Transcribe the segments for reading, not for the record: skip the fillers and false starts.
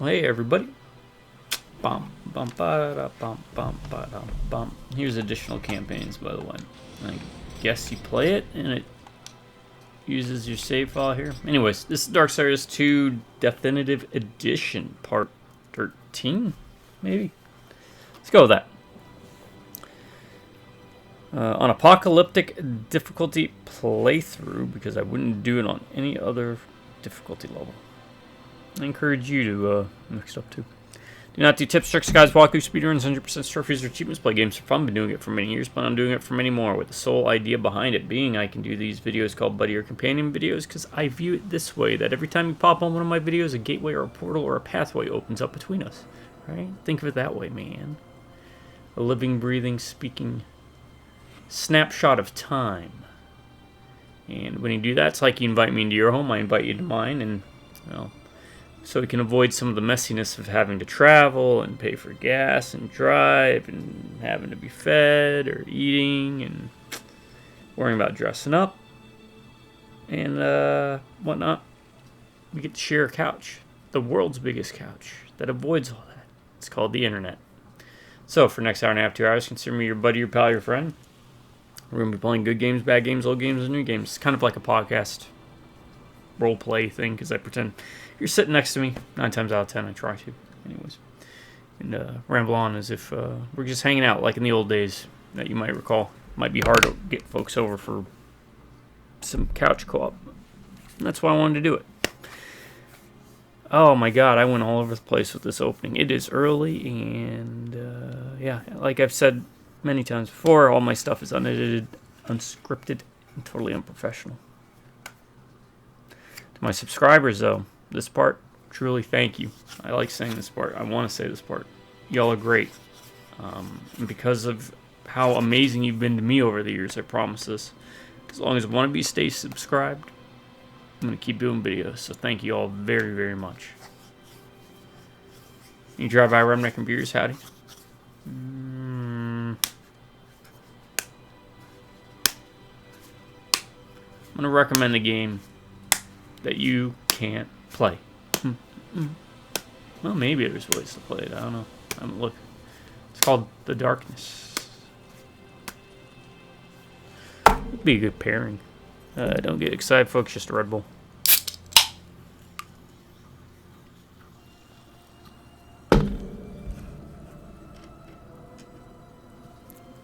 Well, hey everybody. Bum, bum, ba, da, bum, bum, ba, da, bum. Here's additional campaigns, by the way. I guess you play it and it uses your save file here. Anyways, this is Darksiders 2 Definitive Edition, part 13, maybe? Let's go with that. On Apocalyptic Difficulty playthrough, because I wouldn't do it on any other difficulty level. I encourage you to mix it up too. Do not do tips, tricks, guides, walkthroughs, speedruns, 100% trophies, or achievements. Play games for fun. Been doing it for many years, but I'm doing it for many more. With the sole idea behind it being I can do these videos called buddy or companion videos, because I view it this way: that every time you pop on one of my videos, a gateway or a portal or a pathway opens up between us. Right? Think of it that way, man. A living, breathing, speaking snapshot of time. And when you do that, it's like you invite me into your home, I invite you to mine, and well, so we can avoid some of the messiness of having to travel and pay for gas and drive and having to be fed or eating and worrying about dressing up and whatnot. We get to share a couch, the world's biggest couch that avoids all that. It's called the internet. So for the next hour and a half, 2 hours, consider me your buddy, your pal, your friend. We're going to be playing good games, bad games, old games, and new games. It's kind of like a podcast role play thing, because I pretend you're sitting next to me. 9 times out of 10, I try to. Anyways. And ramble on as if we're just hanging out like in the old days that you might recall. Might be hard to get folks over for some couch co-op. And that's why I wanted to do it. Oh my god, I went all over the place with this opening. It is early, and yeah, like I've said many times before, all my stuff is unedited, unscripted, and totally unprofessional. To my subscribers, though, this part, truly thank you. I like saying this part. I want to say this part. Y'all are great. And because of how amazing you've been to me over the years, I promise this. As long as one of you stays subscribed, I'm going to keep doing videos. So thank you all very, very much. You drive by Remnant Computers, howdy. I'm going to recommend a game that you can't play. Well, maybe there's ways to play it. I don't know. I haven't looked. It's called The Darkness. It'd be a good pairing. Don't get excited, folks. Just a Red Bull.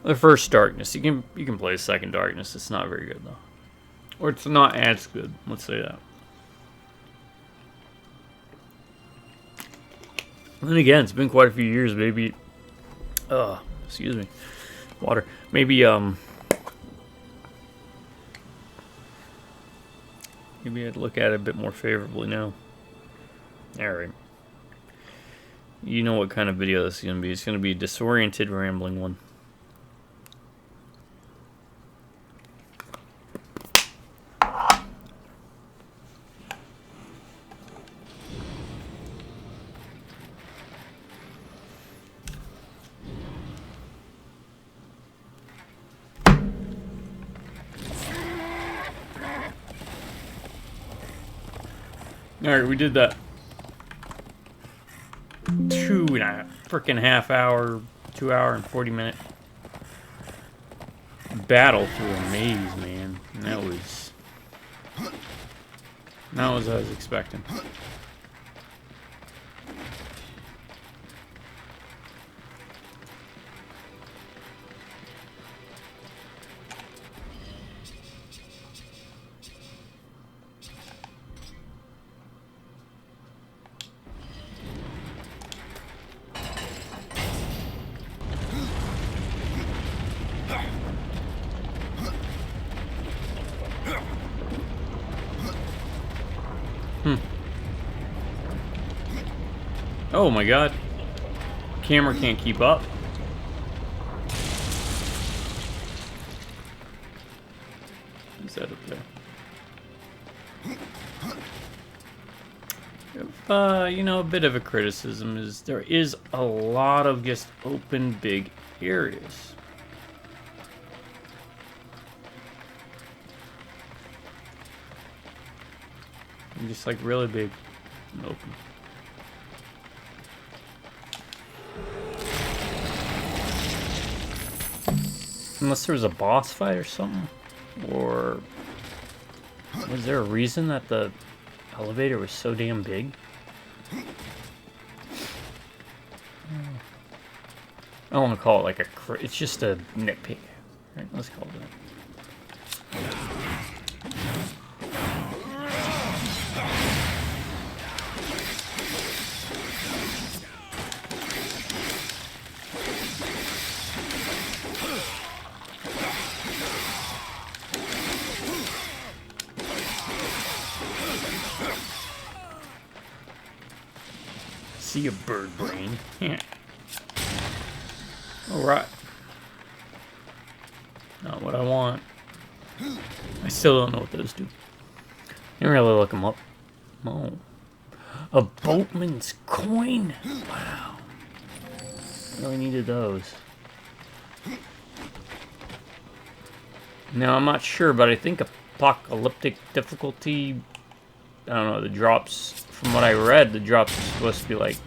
The first Darkness. You can play the second Darkness. It's not very good though. Or it's not as good, let's say that. And again, it's been quite a few years, maybe, excuse me, water. Maybe I'd look at it a bit more favorably now. Alright. You know what kind of video this is going to be. It's going to be a disoriented, rambling one. Alright, we did that 2 hour and 40 minute battle through a maze, man. And that was not what I was expecting. Oh my god. Camera can't keep up. What's that up there? You know, a bit of a criticism is there is a lot of just open big areas. And just like really big and open. Unless there was a boss fight or something? Or was there a reason that the elevator was so damn big? I don't want to call it like it's just a nitpick. Right, let's call it that. See a bird brain. Yeah. Alright. Not what I want. I still don't know what those do. Didn't really look them up. Oh. A boatman's coin? Wow. Really needed those. Now, I'm not sure, but I think apocalyptic difficulty... I don't know, the drops... From what I read, the drops are supposed to be like...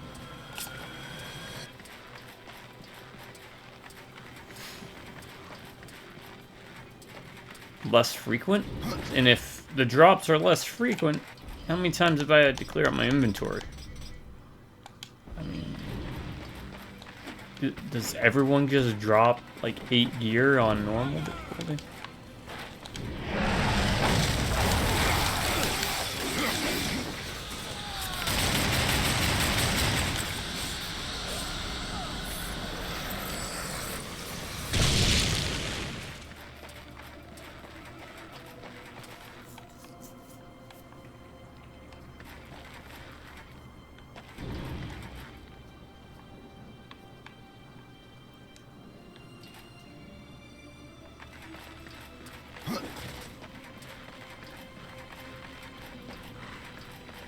less frequent? And if the drops are less frequent, how many times have I had to clear out my inventory? I mean... Does everyone just drop like 8 gear on normal difficulty?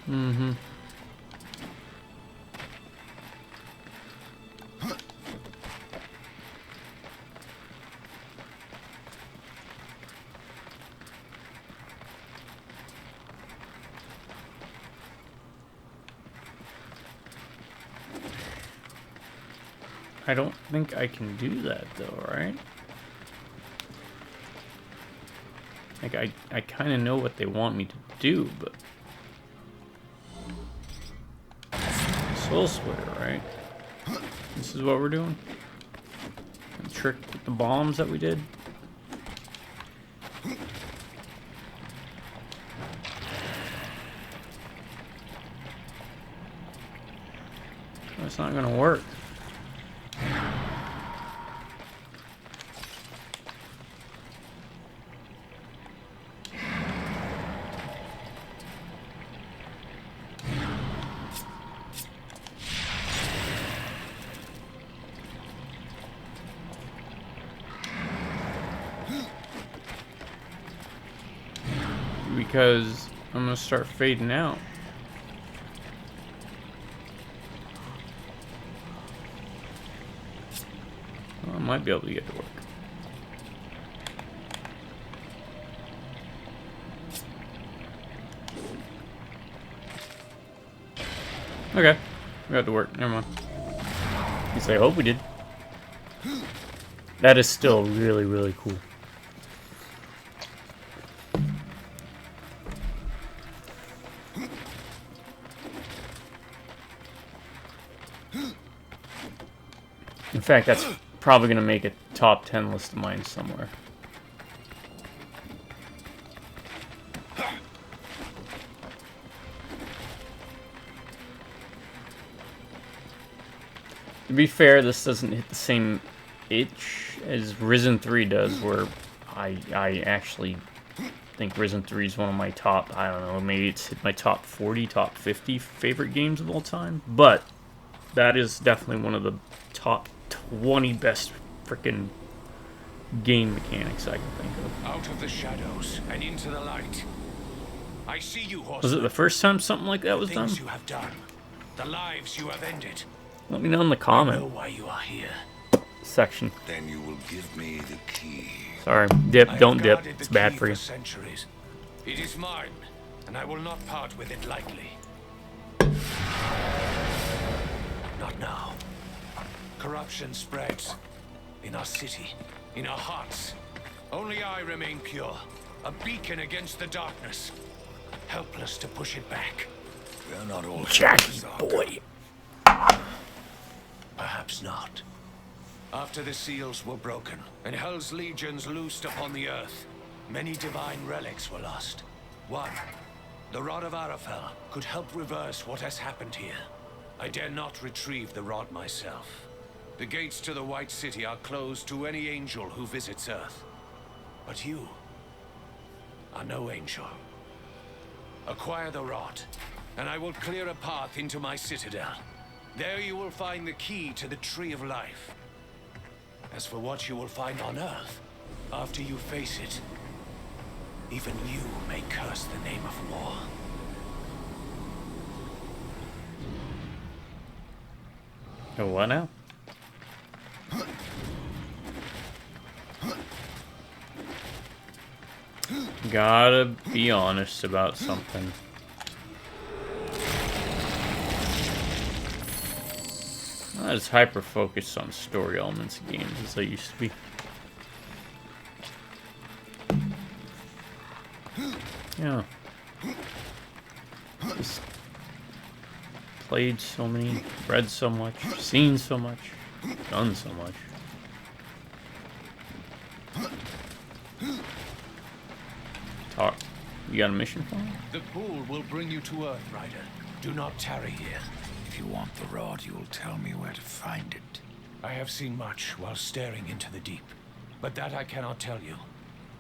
Mm-hmm. I don't think I can do that though, right? Like I kind of know what they want me to do, but Soul Splitter, right? This is what we're doing? The trick with the bombs that we did? It's not gonna work. Because I'm gonna start fading out. Well, I might be able to get to work. Okay, we got to work. Never mind. At least I hope we did. That is still really, really cool. In fact, that's probably going to make a top 10 list of mine somewhere. To be fair, this doesn't hit the same itch as Risen 3 does, where I actually think Risen 3 is one of my top, I don't know, maybe it's hit my top 40, top 50 favorite games of all time. But that is definitely one of the top 20 best freaking game mechanics I can think of. Out of the shadows and into the light. I see you, horseman. Was it the first time something like that was done? Things you have done, the lives you have ended. Let me know in the I comment know why you are here. section. Then you will give me the key. Sorry, dip, I don't have dip. guarded It's the bad key for you. centuries. It is mine, and I will not part with it lightly. Not now. Corruption spreads in our city, in our hearts. Only I remain pure, a beacon against the darkness, helpless to push it back. We're not all Jackie Zarka. boy. Perhaps not. After the seals were broken, and Hell's legions loosed upon the earth, many divine relics were lost. One, the Rod of Arafel, could help reverse what has happened here. I dare not retrieve the rod myself. The gates to the White City are closed to any angel who visits Earth. But you are no angel. Acquire the rod, and I will clear a path into my citadel. There you will find the key to the Tree of Life. As for what you will find on Earth, after you face it, even you may curse the name of war. Oh, what now? Gotta be honest about something. I'm not as hyper-focused on story elements of games as I used to be. Yeah. Just played so many, read so much, seen so much, done so much. Talk. You got a mission for me? The pool will bring you to Earth, Rider. Do not tarry here. If you want the rod, you'll tell me where to find it. I have seen much while staring into the deep, but that I cannot tell you.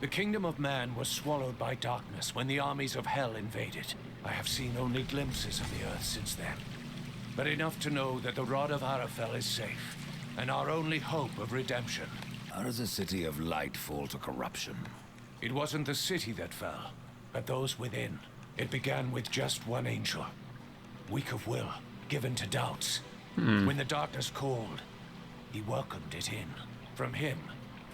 The kingdom of man was swallowed by darkness when the armies of hell invaded. I have seen only glimpses of the earth since then, but enough to know that the Rod of Arafel is safe, and our only hope of redemption. How does a city of light fall to corruption? It wasn't the city that fell, but those within. It began with just one angel, weak of will, given to doubts. When the darkness called, he welcomed it in. From him,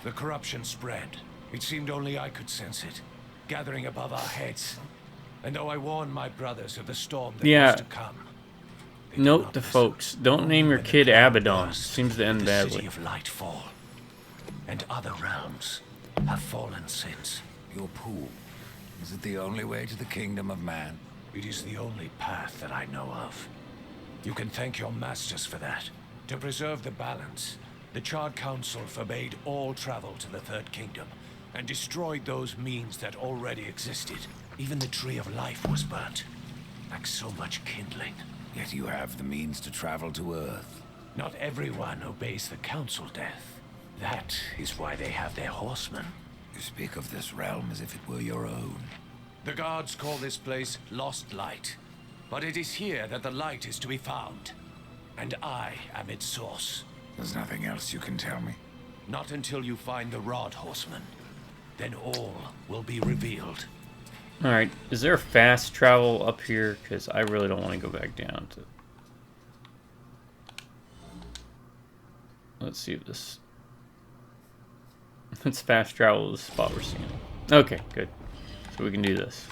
the corruption spread. It seemed only I could sense it, gathering above our heads. And though I warned my brothers of the storm that was to come, they did Note not to listen. folks, don't name your When the kid cloud Abaddon. burst, Seems to end the badly. city of light fall, and other realms have fallen since. Your pool. Is it the only way to the kingdom of man? It is the only path that I know of. You can thank your masters for that. To preserve the balance, the Charred Council forbade all travel to the Third Kingdom, and destroyed those means that already existed. Even the Tree of Life was burnt, like so much kindling. Yet you have the means to travel to Earth. Not everyone obeys the Council, Death. That is why they have their horsemen. You speak of this realm as if it were your own. The gods call this place Lost Light, but it is here that the light is to be found, and I am its source. There's nothing else you can tell me. Not until you find the Rod, Horseman. Then all will be revealed. Alright, is there fast travel up here? Because I really don't want to go back down to... Let's see if this... It's fast travel to the spot we're seeing. Okay, good. So we can do this.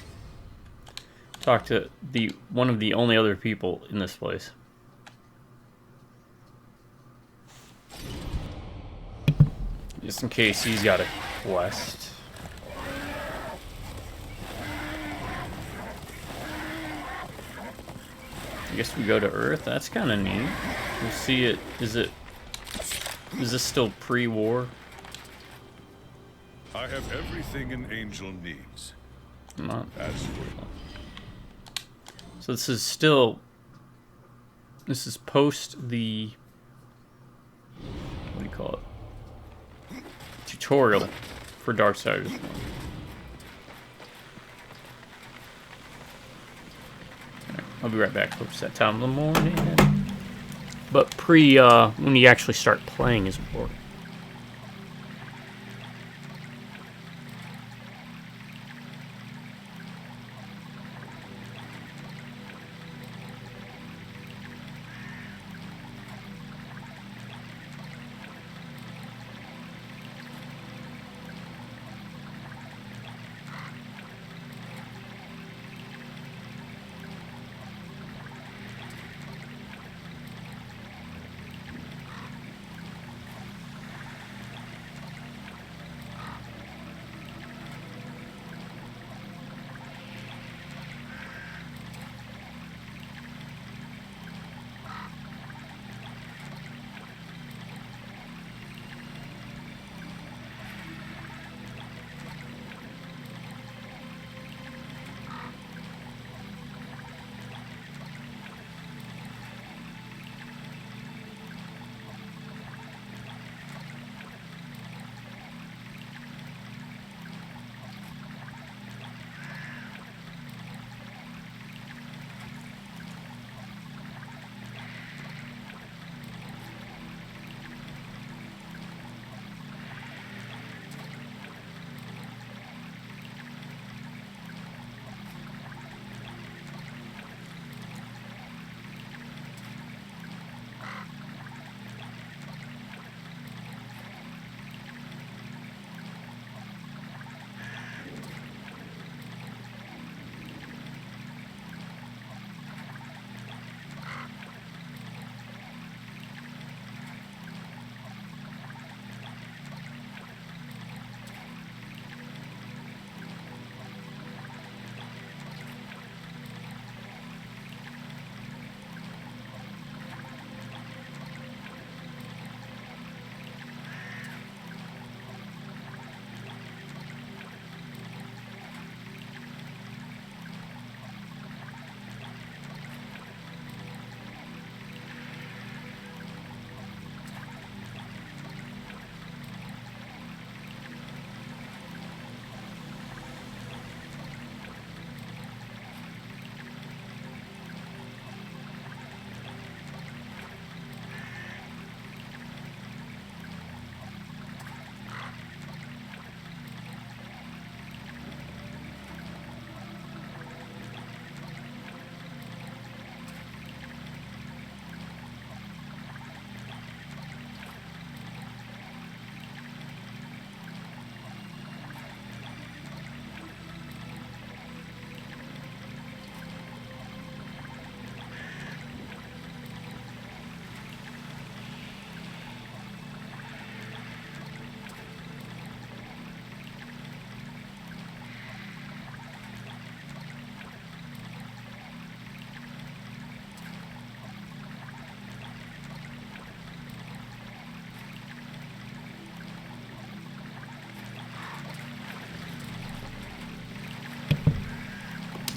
Talk to the one of the only other people in this place. Just in case he's got a quest. I guess we go to Earth. That's kind of neat. We'll see it. Is this still pre-war? I have everything an angel needs. Not. As for So this is still. This is post the. What do you call it? Tutorial for Darksiders 1. I'll be right back, folks. That time of the morning. But when you actually start playing is important.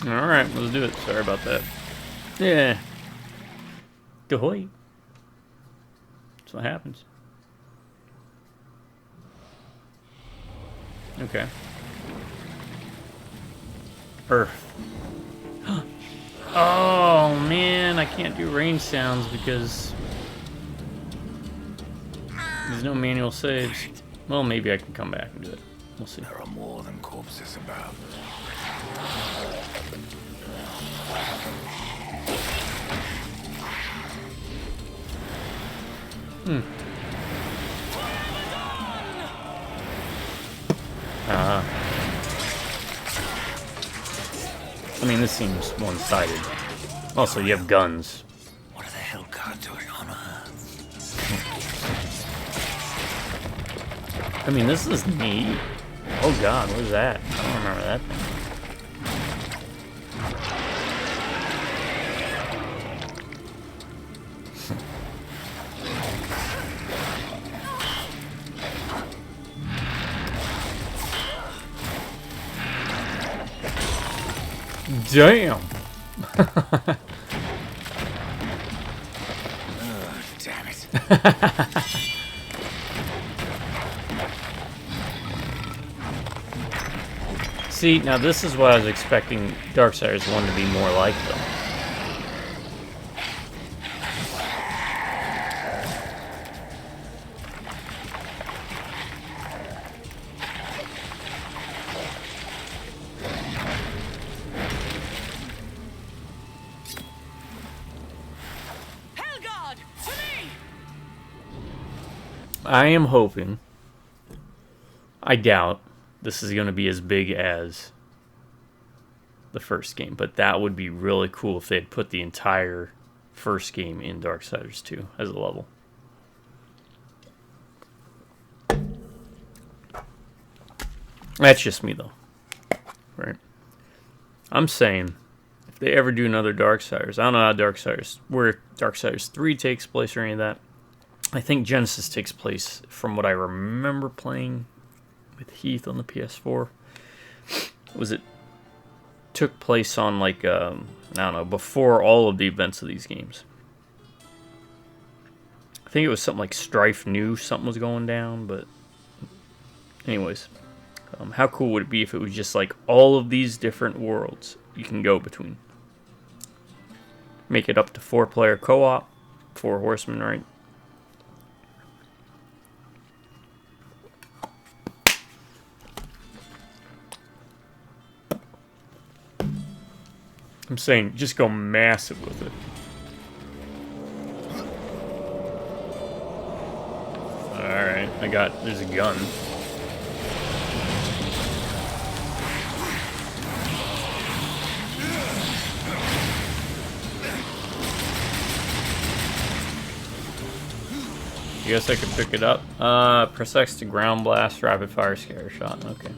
Alright, let's do it. Sorry about that. Yeah. Ahoy. That's what happens. Okay. Earth. Oh man, I can't do range sounds because there's no manual saves. Well, maybe I can come back and do it. We'll see. There are more than corpses about. I mean, this seems one-sided. Also, you have guns. What are the Hellguard doing on Earth? I mean, this is neat. Oh god, what is that? I don't remember that thing. Damn! Oh, damn it. See, now this is what I was expecting Darksiders 1 to be more like, though. I am hoping, I doubt, this is going to be as big as the first game, but that would be really cool if they had put the entire first game in Darksiders 2 as a level. That's just me, though. Right? I'm saying, if they ever do another Darksiders, I don't know how where Darksiders 3 takes place or any of that. I think Genesis takes place, from what I remember playing with Heath on the PS4. It took place on, like, I don't know, before all of the events of these games. I think it was something like Strife knew something was going down, but anyways. How cool would it be if it was just like all of these different worlds you can go between? Make it up to 4-player co-op, 4 horsemen, right? I'm saying just go massive with it. Alright, there's a gun. I guess I could pick it up. Press X to ground blast, rapid fire scatter shot. Okay.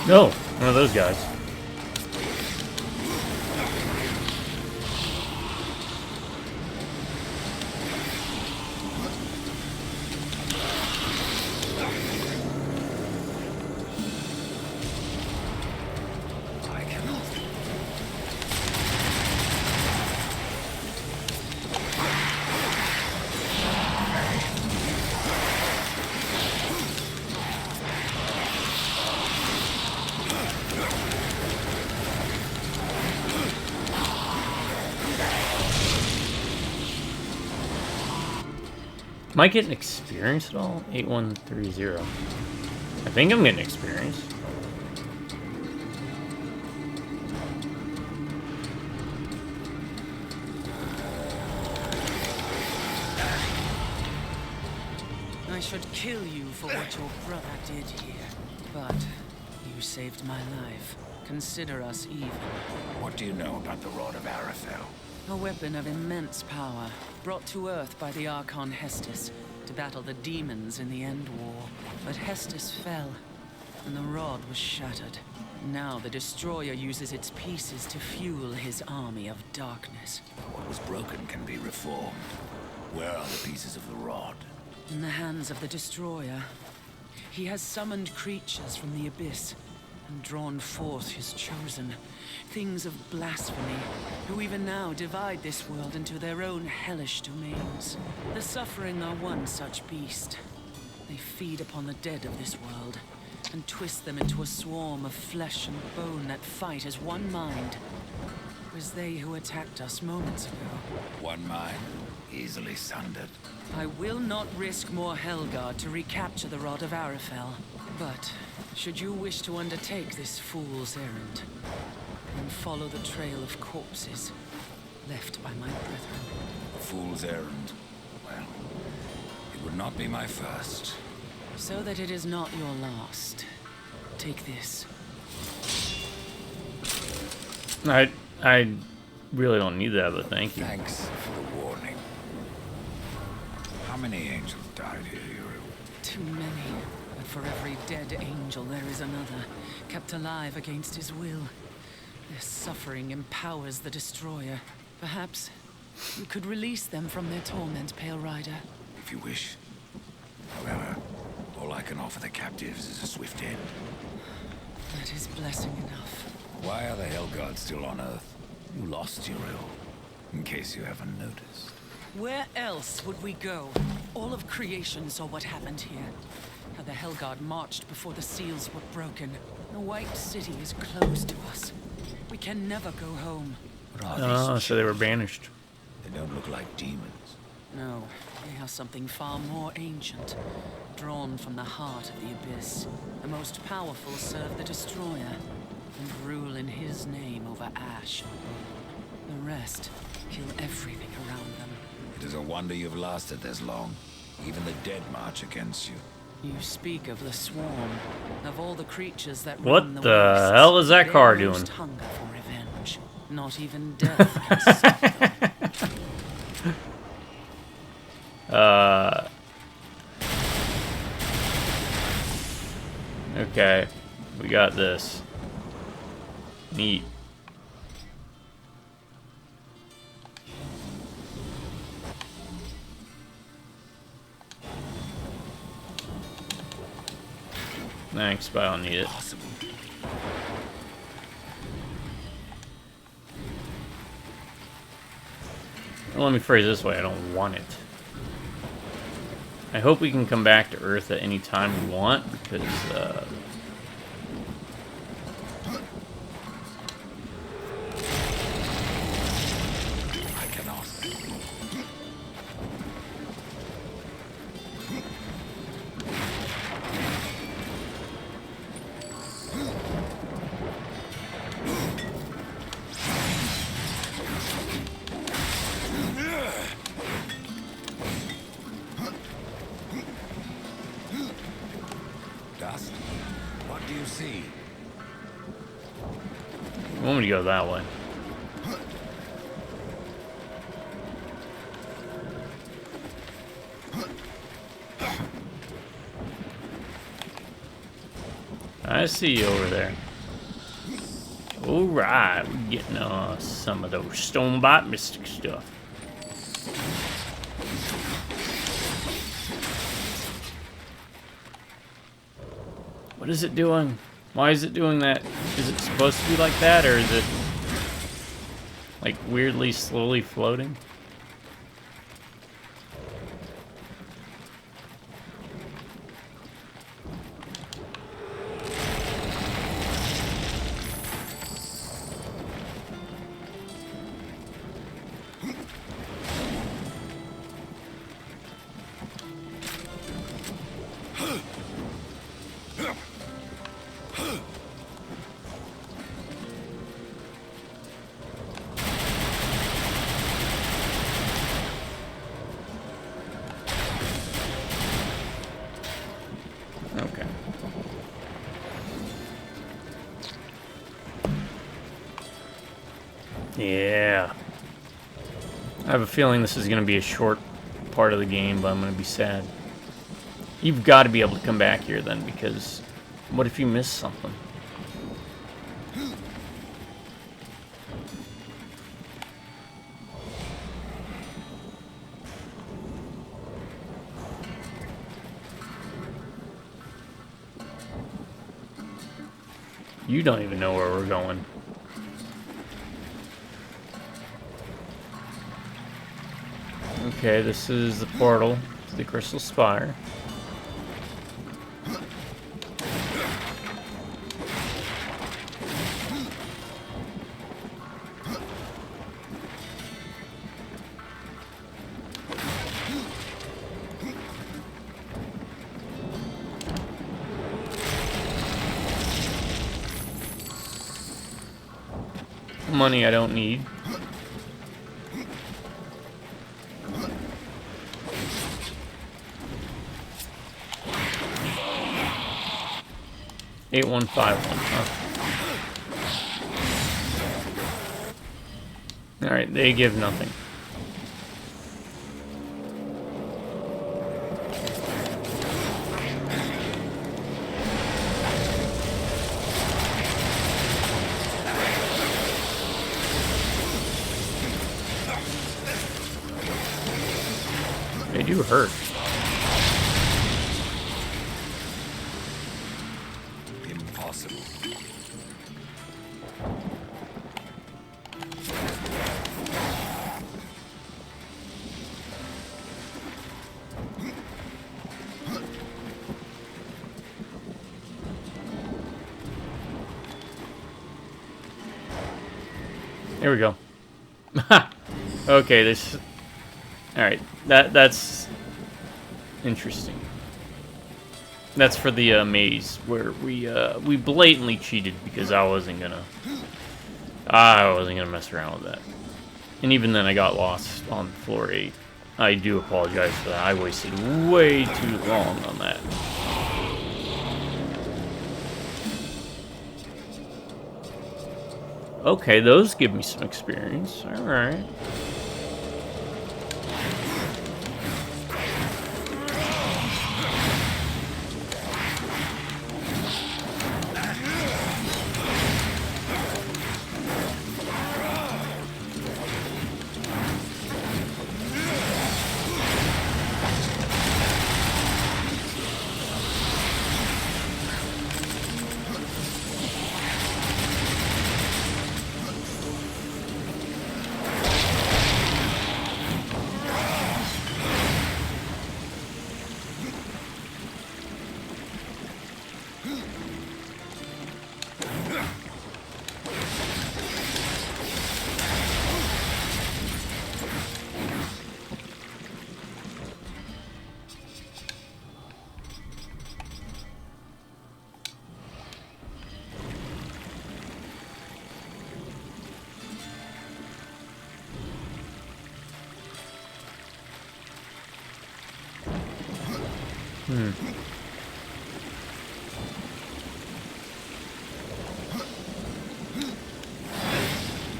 No, one of those guys. Am I getting experience at all? 8130. I think I'm getting experience. I should kill you for what your brother did here, but you saved my life. Consider us even. What do you know about the Rod of Arafel? A weapon of immense power, brought to Earth by the Archon Hestus to battle the demons in the End War. But Hestus fell, and the rod was shattered. Now the Destroyer uses its pieces to fuel his army of darkness. What was broken can be reformed. Where are the pieces of the rod? In the hands of the Destroyer. He has summoned creatures from the Abyss and drawn forth his chosen, things of blasphemy, who even now divide this world into their own hellish domains. The Suffering are one such beast. They feed upon the dead of this world, and twist them into a swarm of flesh and bone that fight as one mind. It was they who attacked us moments ago. One mind, easily sundered. I will not risk more Helgard to recapture the Rod of Arafel. But, should you wish to undertake this fool's errand, then follow the trail of corpses left by my brethren. A fool's errand. Well, it would not be my first. So that it is not your last, take this. I really don't need that, but thank you. Thanks for the warning. How many angels died here, Yuru? Too many. But for every dead angel, there is another, kept alive against his will. Their suffering empowers the Destroyer. Perhaps you could release them from their torment, Pale Rider. If you wish. However, all I can offer the captives is a swift end. That is blessing enough. Why are the Helguards still on Earth? You lost Yuru, in case you haven't noticed. Where else would we go? All of creation saw what happened here. How the Helguard marched before the seals were broken. The White City is closed to us. We can never go home. What are Oh, these? so they were banished. They don't look like demons. No, they are something far more ancient. Drawn from the heart of the Abyss. The most powerful serve the Destroyer, and rule in his name over ash or bone. The rest kill everything around them. It is a wonder you've lasted this long. Even the dead march against you. You speak of the swarm, of all the creatures that What run the the wastes. hell is that car Their most doing? hunger for revenge. Not even death can stop them. Okay, we got this. Neat. Thanks, but I don't need it. Possible. Well, let me phrase it this way, I don't want it. I hope we can come back to Earth at any time we want, because, I cannot. Dust? What do you see? I want me to go that way. I see you over there. Alright, we're getting some of those Stonebite Mystic stuff. What is it doing? Why is it doing that? Is it supposed to be like that, or is it like weirdly slowly floating? Yeah. I have a feeling this is going to be a short part of the game, but I'm going to be sad. You've got to be able to come back here then, because what if you miss something? You don't even know where we're going. Okay, this is the portal to the Crystal Spire. Money I don't need. $8151, huh? Alright, they give nothing. They do hurt. Impossible. There we go. Okay, this. All right, that's interesting. That's for the maze where we blatantly cheated because I wasn't gonna mess around with that. And even then, I got lost on floor 8. I do apologize for that. I wasted way too long on that. Okay, those give me some experience. All right.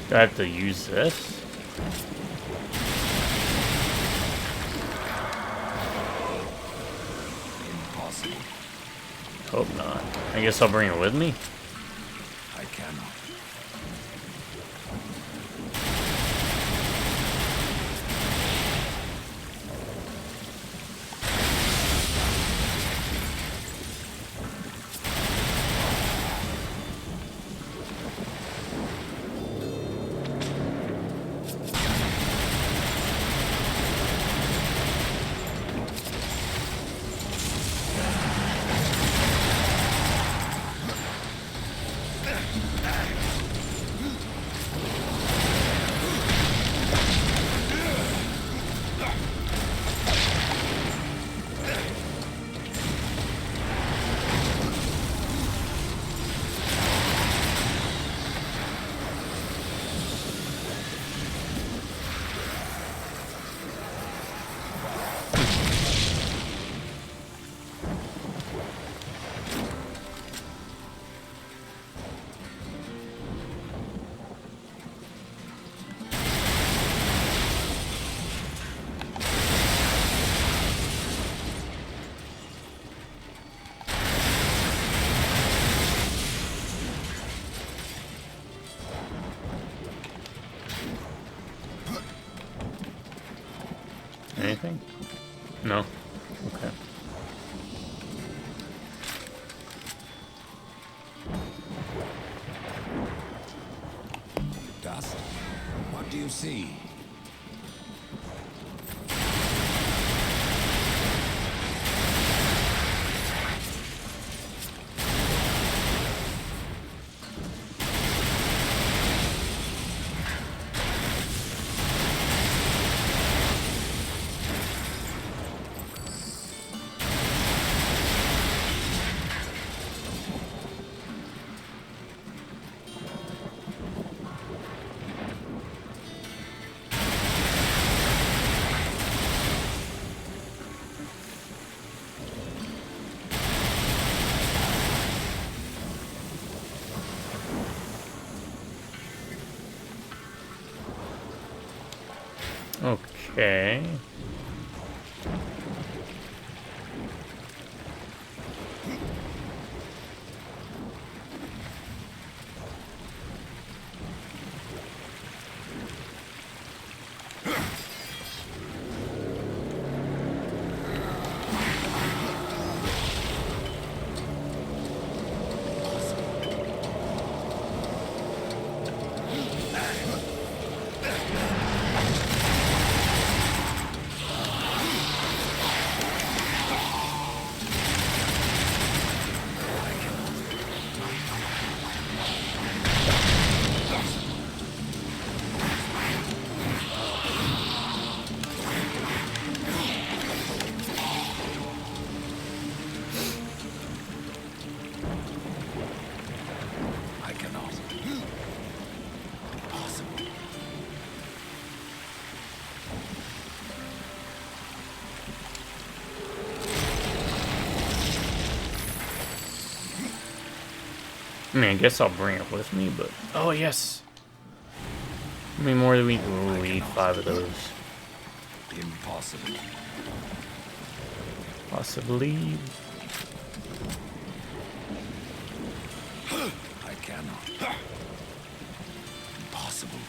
Do I have to use this? Impossible. Hope not. I guess I'll bring it with me. I cannot. Anything? No? Okay. Dust? What do you see? Okay. I cannot. Impossible. I mean, I guess I'll bring it with me, but... Oh, yes! How many more do we... Oh, we need 5 of those. Impossible. Possibly... I cannot. Impossible.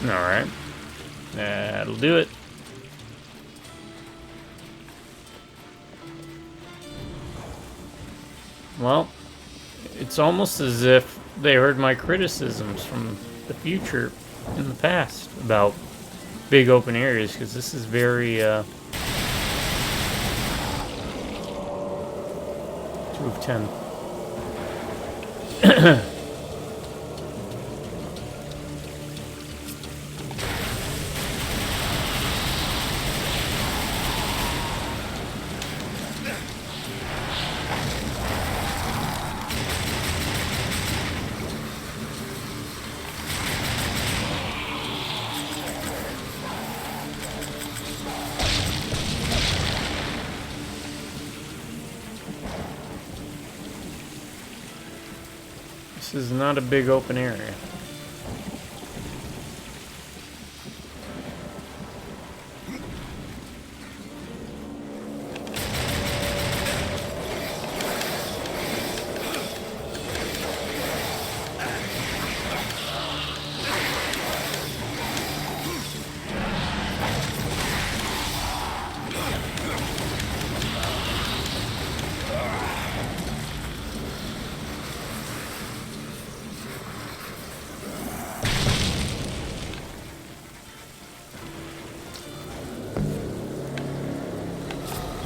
Alright. That'll do it. Well, it's almost as if they heard my criticisms from the future in the past about big open areas, because this is very 2 of 10. This is not a big open area.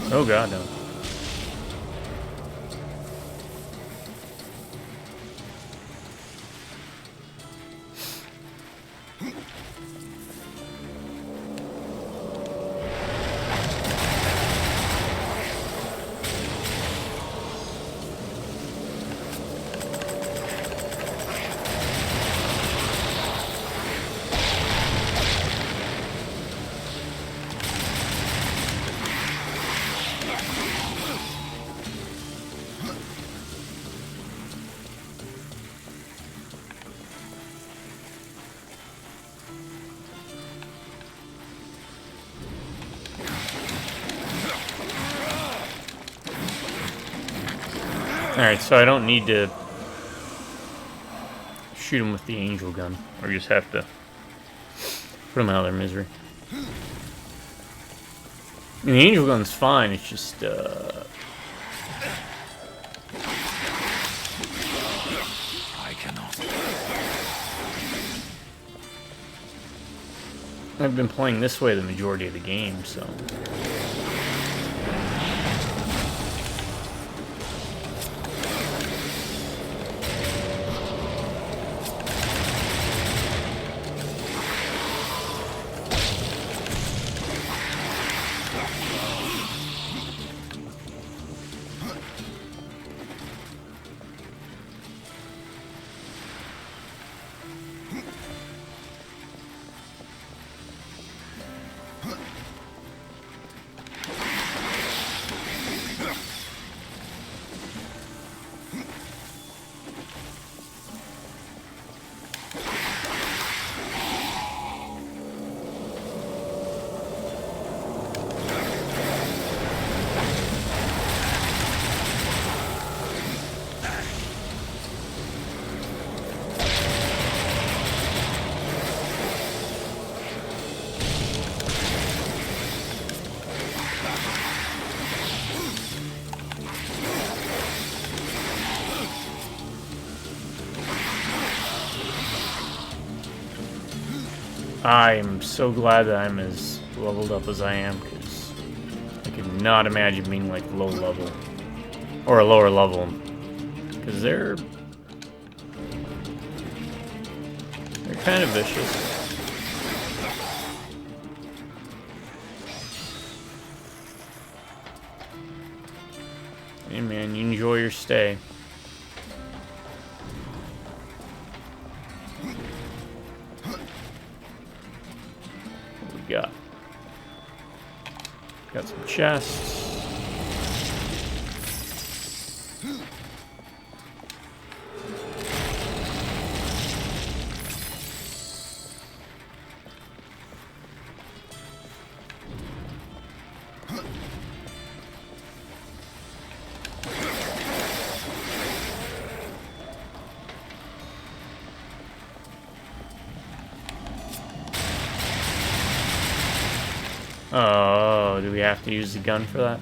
Oh god, no. Alright, so I don't need to shoot them with the angel gun. Or just have to put them out of their misery. And the angel gun's fine, it's just, I cannot. I've been playing this way the majority of the game, so... I'm so glad that I'm as leveled up as I am, because I could not imagine being like low level or a lower level, because they're kind of vicious. Hey man, you enjoy your stay. Got some chests. Oh, do we have to use the gun for that?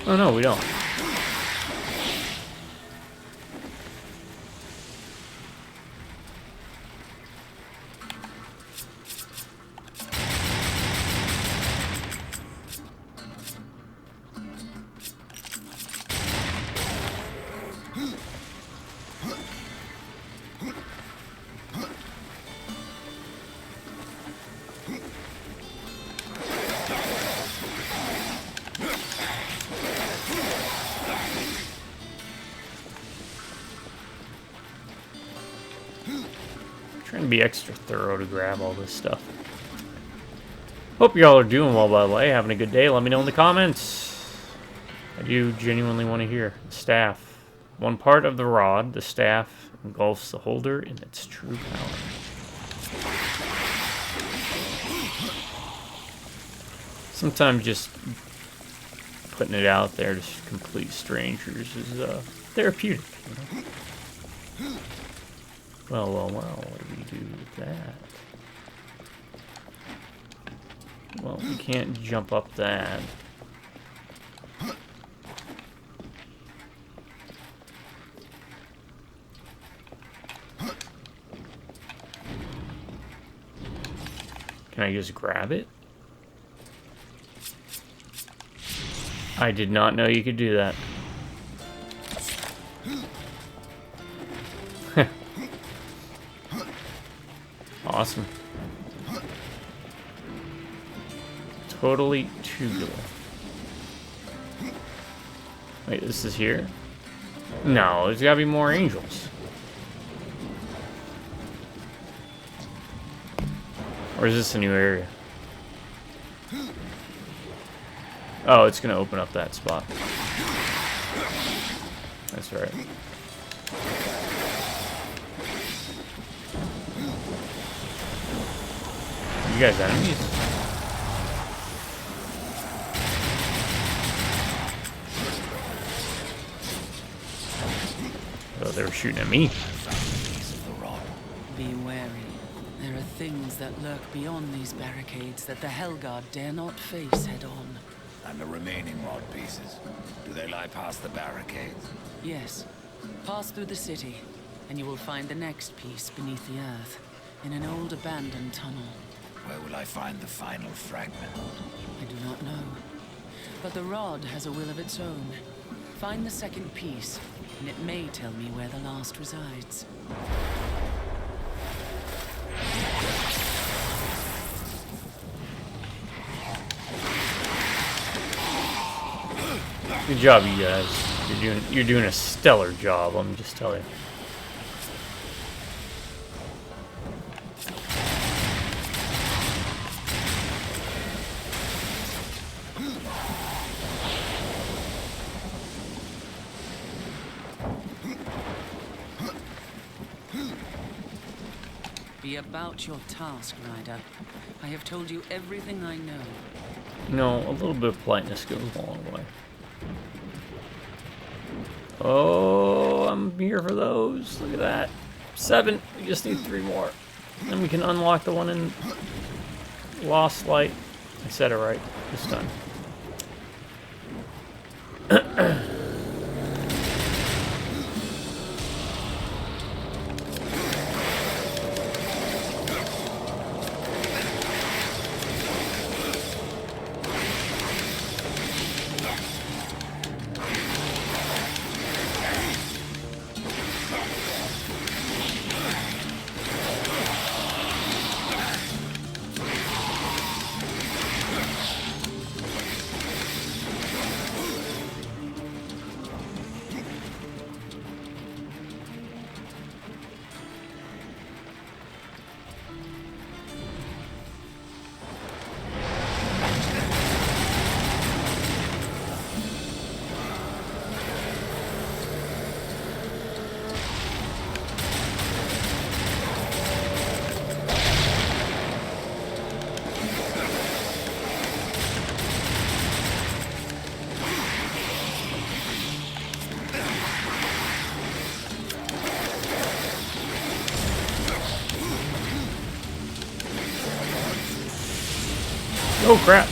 Oh no, we don't. Trying to be extra thorough to grab all this stuff. Hope y'all are doing well, by the way. Having a good day. Let me know in the comments. I do genuinely want to hear. The staff. One part of the rod, the staff, engulfs the holder in its true power. Sometimes just putting it out there to complete strangers is therapeutic, you know? Well, what do we do with that? Well, we can't jump up that. Can I just grab it? I did not know you could do that. Awesome. Totally tubular. Wait, this is here? No, there's gotta be more angels. Or is this a new area? Oh, it's gonna open up that spot. That's right. You guys enemies? they were shooting at me. Found the piece of the rod. Be wary. There are things that lurk beyond these barricades that the Hellguard dare not face head-on. And the remaining rod pieces. Do they lie past the barricades? Yes. Pass through the city, and you will find the next piece beneath the earth, in an old abandoned tunnel. Where will I find the final fragment? I do not know. But the rod has a will of its own. Find the second piece, and it may tell me where the last resides. Good job, you guys. You're doing a stellar job. I'm just telling you. Be about your task, Ryder. I have told you everything I know. You know, a little bit of politeness goes a long way. Oh, I'm here for those. Look at that. 7. We just need 3 more. Then we can unlock the one in Lost Light. I said it right this time. Oh crap.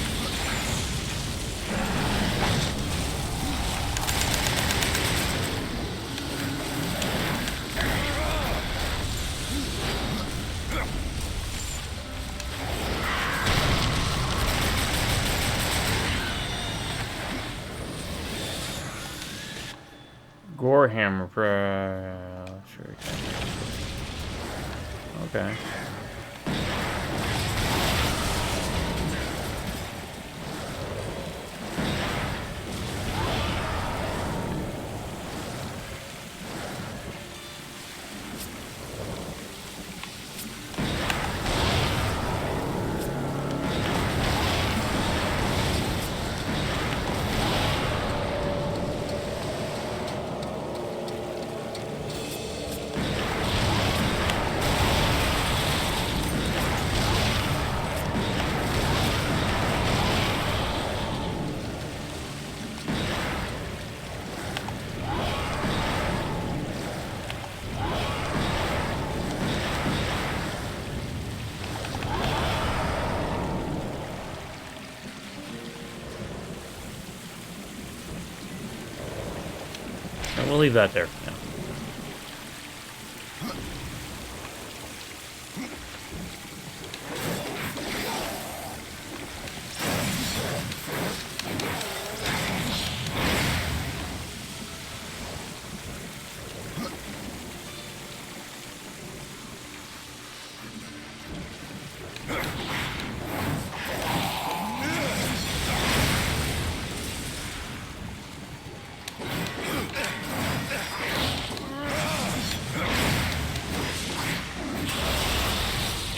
Gorehammer. Sure. Okay. And we'll leave that there for now.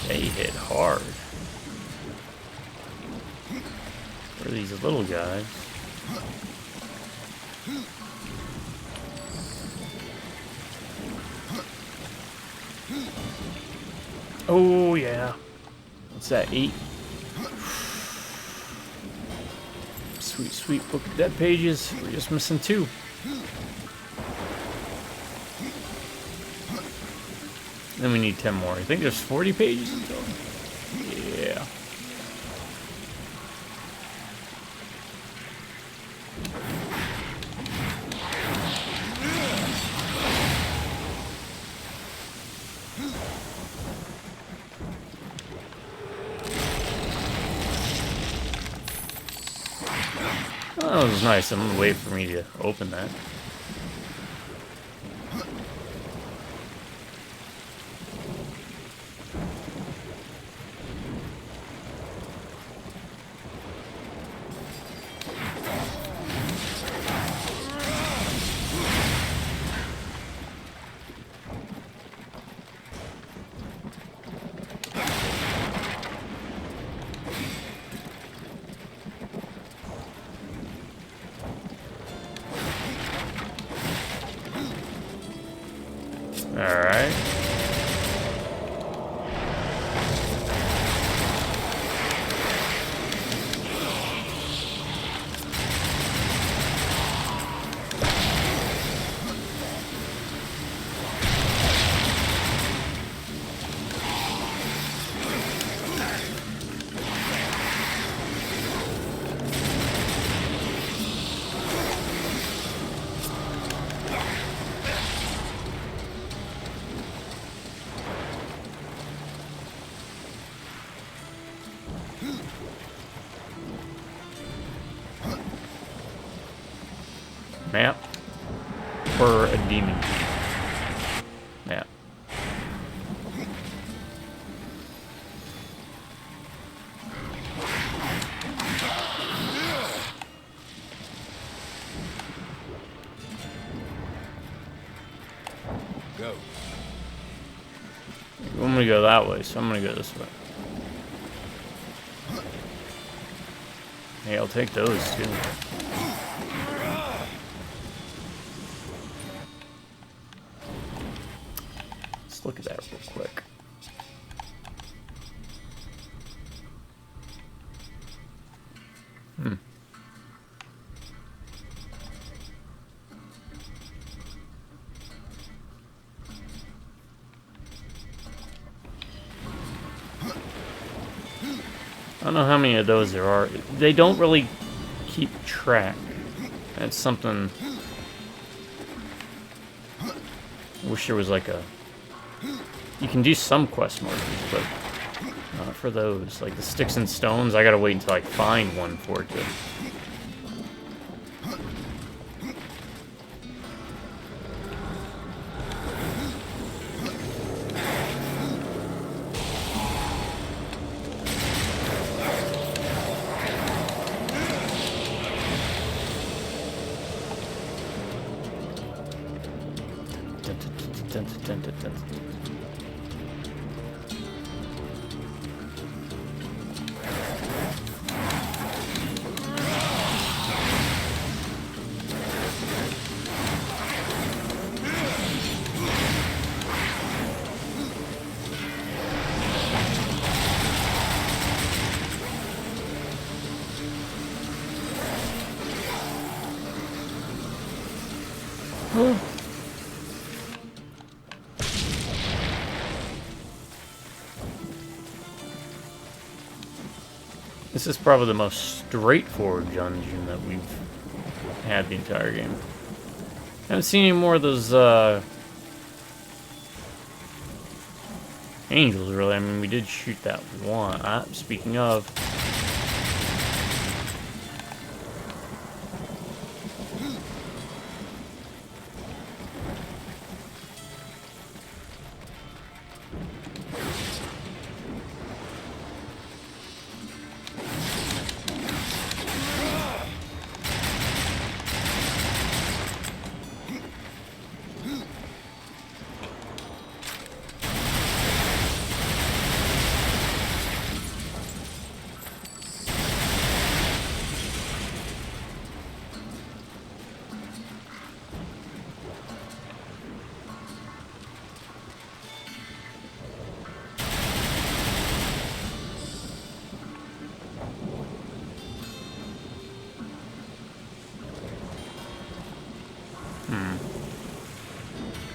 They hit hard. Where are these little guys? Oh yeah. What's that, 8? Sweet, sweet book of dead pages. We're just missing 2. Then we need 10 more. I think there's 40 pages in total. Yeah. Oh, that was nice. I'm gonna wait for me to open that. Alright. Map for a demon. Map. Go. I'm gonna go that way, so I'm gonna go this way. Hey, I'll take those too. Let's look at that real quick. I don't know how many of those there are. They don't really keep track. That's something. I wish there was like a. You can do some quest markers, but not for those. Like the sticks and stones, I gotta wait until I find one for it to. This is probably the most straightforward dungeon that we've had the entire game. I haven't seen any more of those angels, really. I mean, we did shoot that one. Speaking of...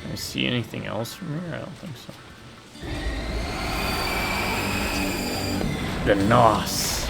Can I see anything else from here? I don't think so. The Nos.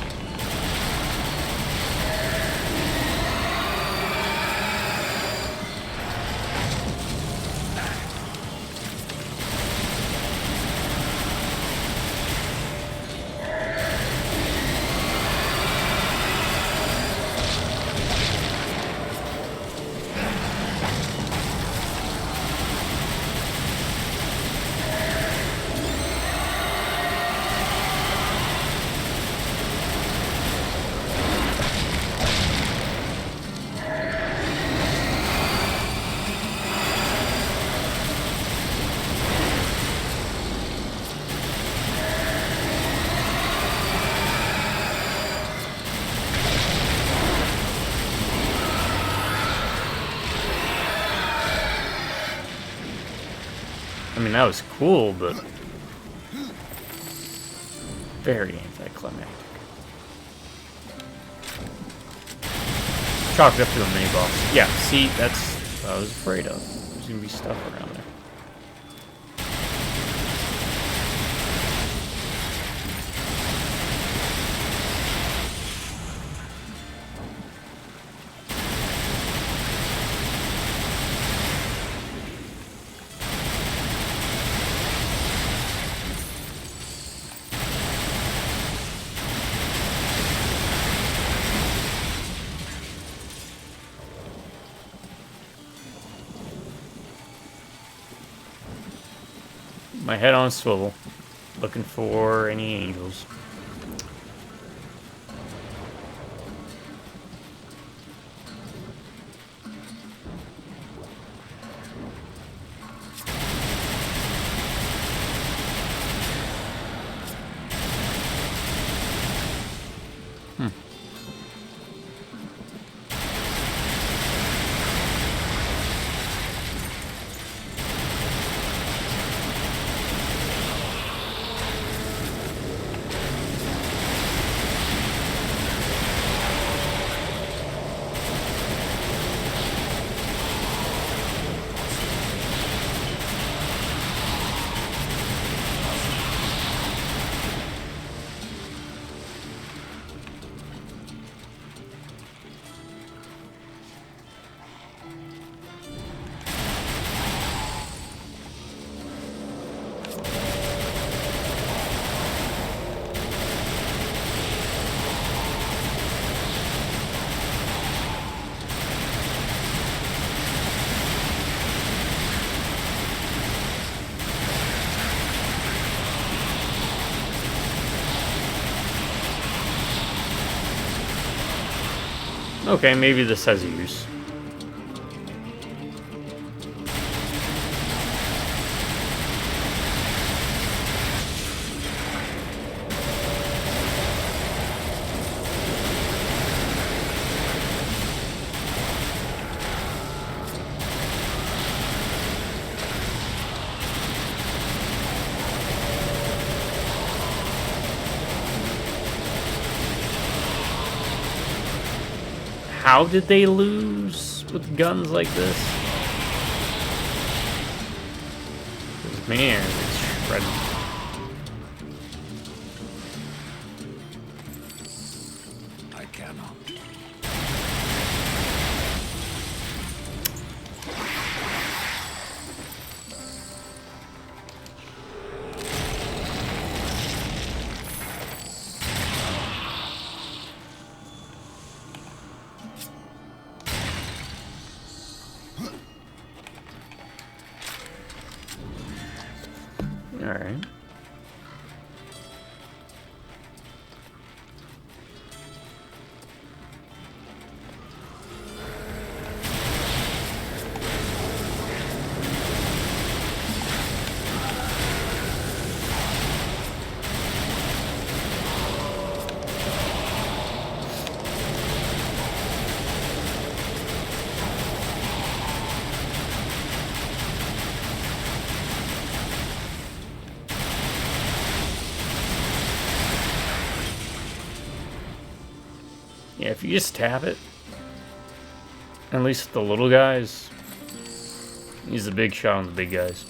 I mean, that was cool, but very anticlimactic. Chalk it up to a mini boss. Yeah, see, that's what I was afraid of. There's gonna be stuff around there. My head on a swivel, looking for any angels. Okay, maybe this has a use. How did they lose with guns like this? 'Cause, man, it's shredded. I cannot. Alright. Yeah, if you just tap it, at least the little guys, he's a big shot on the big guys.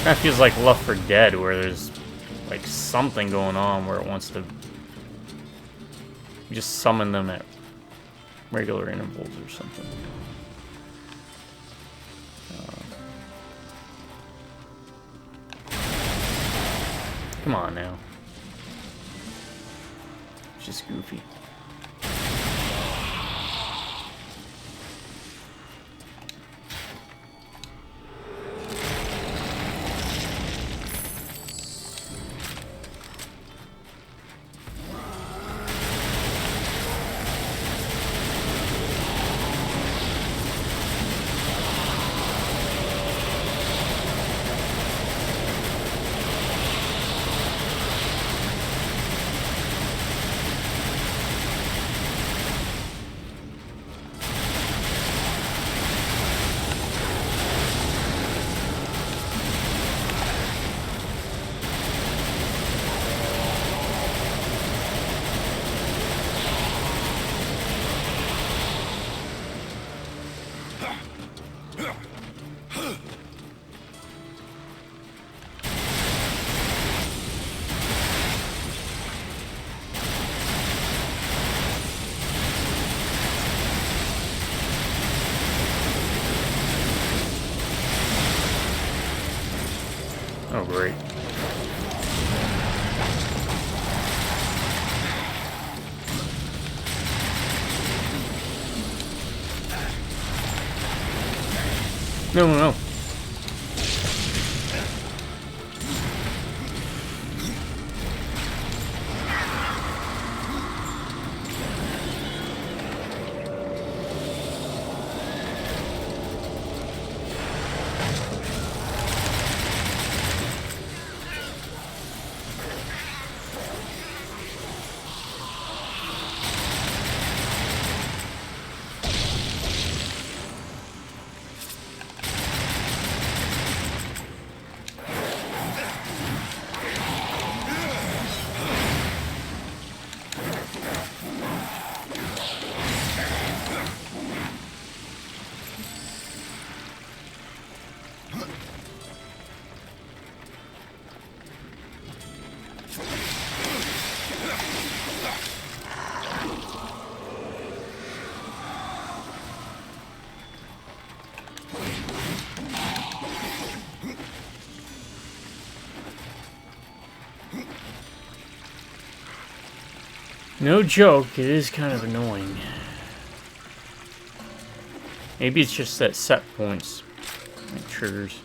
That feels like Left 4 Dead, where there's like something going on where it wants to just summon them at regular intervals or something. Come on now. It's just goofy. Oh, great. No, no, no. No joke, it is kind of annoying. Maybe it's just that set points, like triggers.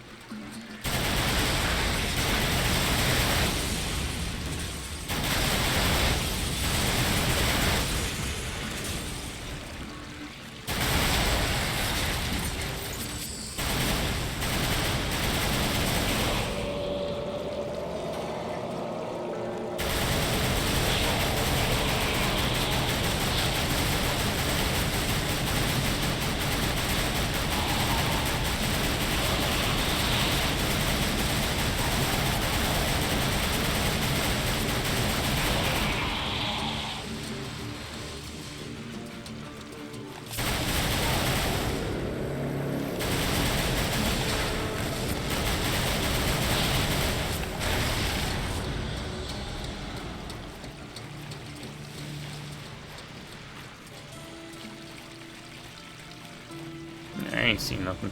I ain't seen nothing.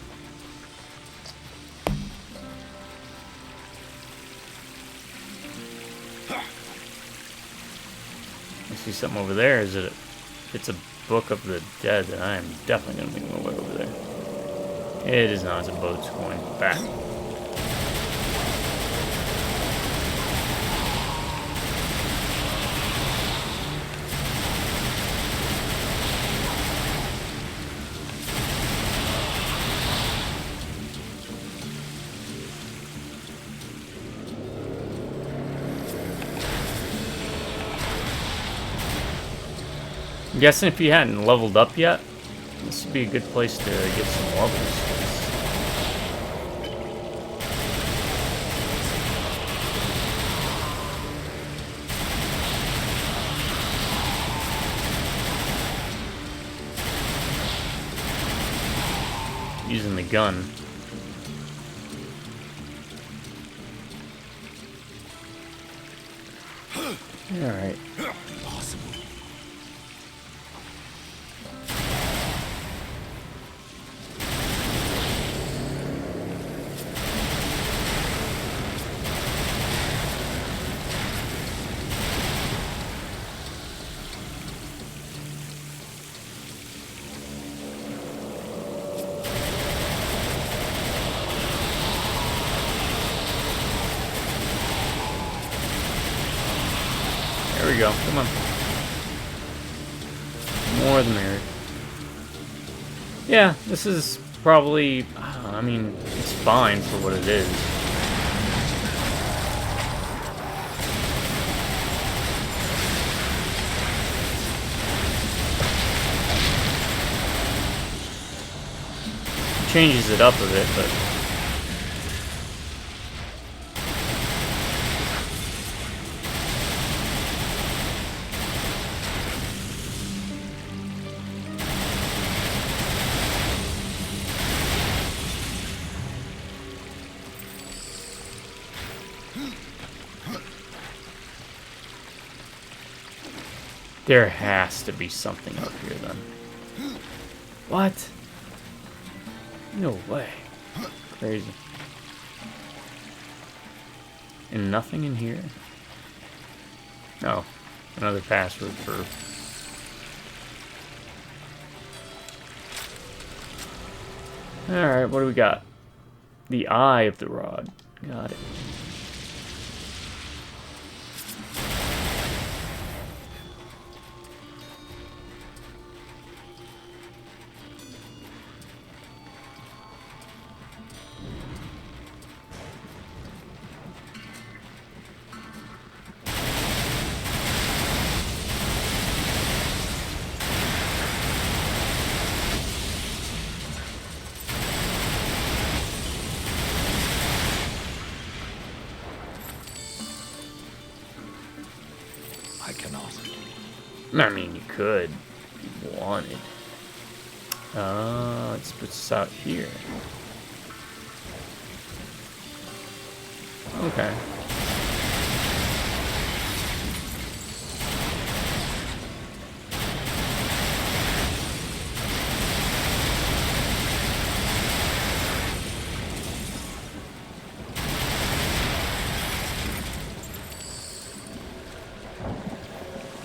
I see something over there. Is it? If it's a Book of the Dead, then I am definitely gonna make my way over there. It is not. It's a boat's going back. I'm guessing if you hadn't leveled up yet, this would be a good place to get some levels. Using the gun. Alright. Impossible. There we go. Come on. More the merrier. Yeah, this is probably... I mean, it's fine for what it is. Changes it up a bit, but... There has to be something up here, then. What? No way. Crazy. And nothing in here? Oh, another password for... Alright, what do we got? The eye of the rod. Got it. I cannot. I mean, you could if you wanted. Let's put this out here. Okay.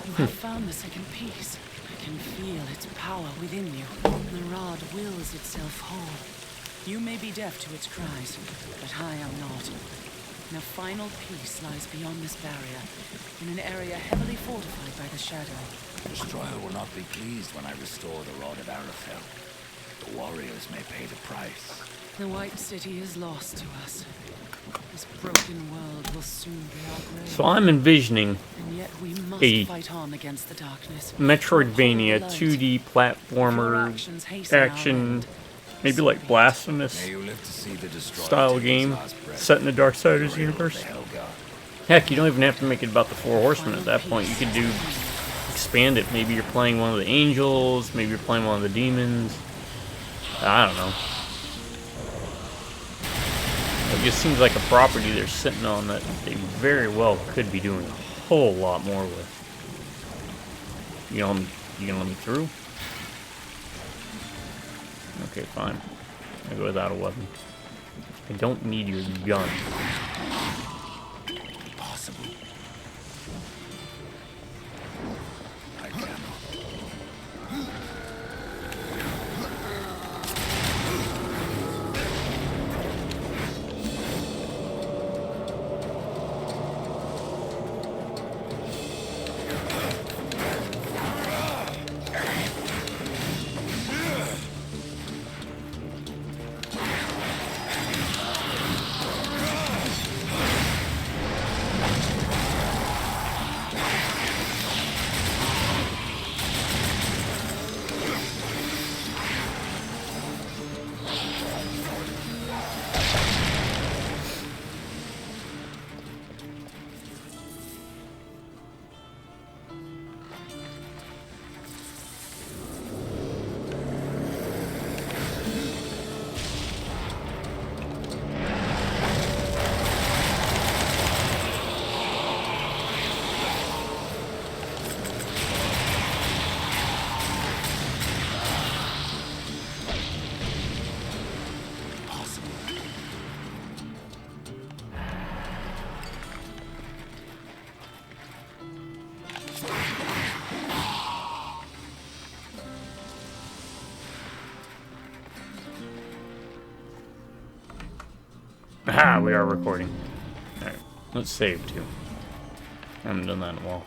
You have found the second piece. I can feel its power within you. The rod wills itself whole. You may be deaf to its cries, but I am not. And a final piece lies beyond this barrier, in an area heavily fortified by the shadow. The Destroyer will not be pleased when I restore the Rod of Arafel. The warriors may pay the price. The White City is lost to us. This broken world will soon be our grave. So I'm envisioning And yet we must a fight on against the darkness. Metroidvania Hold the light. 2D If platformer our actions hasten our action, end, maybe like Blasphemous May you live to see the Destroyer style take his game last breath. set in the Darksiders Glory of universe. the Hellgod. Heck, you don't even have to make it about the Four Horsemen at that point. You could do expand it. Maybe you're playing one of the angels, maybe you're playing one of the demons. I don't know. It just seems like a property they're sitting on that they very well could be doing a whole lot more with. You gonna let me through? Okay, fine. I'll go without a weapon. I don't need your gun. Impossible. I cannot. Ah, we are recording. Alright, let's save too. I haven't done that in a while.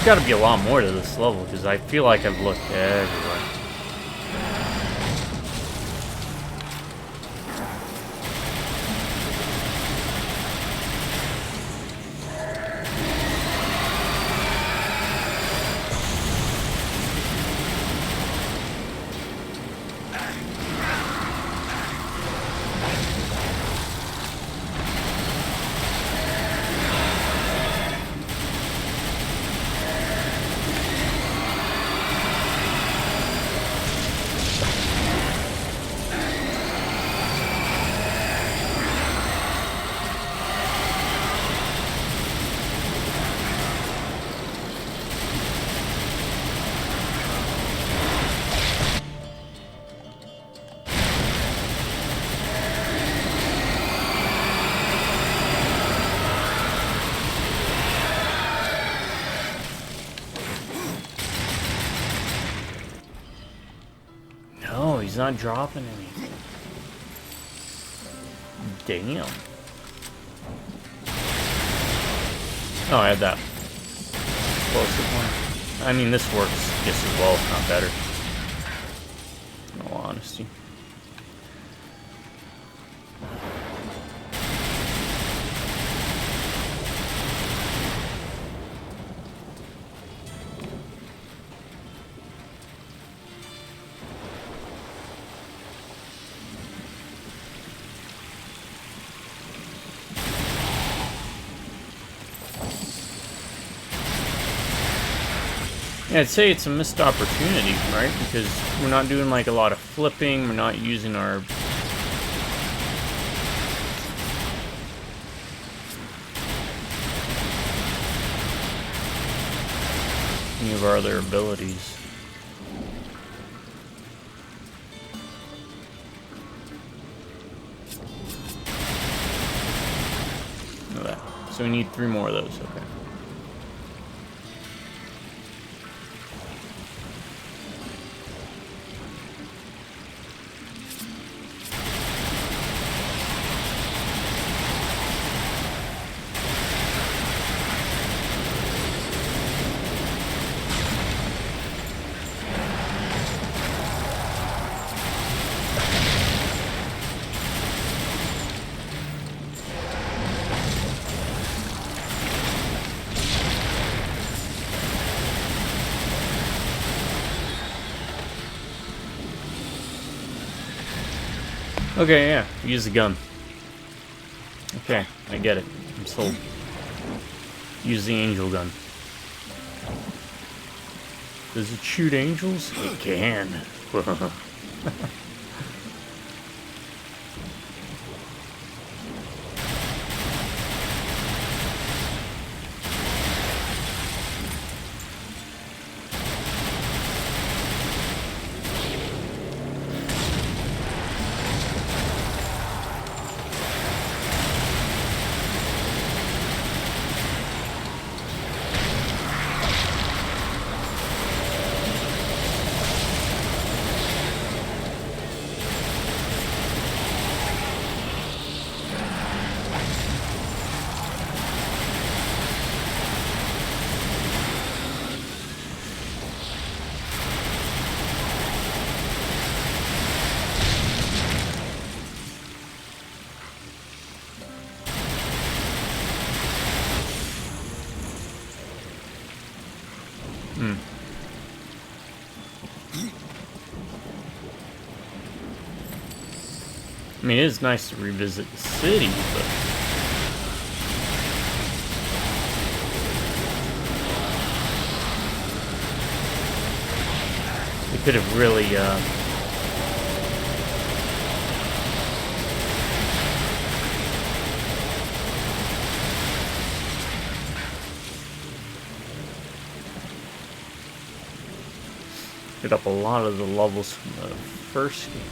There's got to be a lot more to this level because I feel like I've looked everywhere. No, he's not dropping anything. Damn. Oh, I had that explosive one. I mean, this works just as well, if not better. In all honesty. Yeah, I'd say it's a missed opportunity, right? Because we're not doing like a lot of flipping, we're not using our any of our other abilities. Look at that. So we need 3 more of those, okay. Okay, yeah, use the gun. Okay, I get it. I'm sold. Use the angel gun. Does it shoot angels? It can. I mean, it is nice to revisit the city, but... we could have really, get up a lot of the levels from the first game.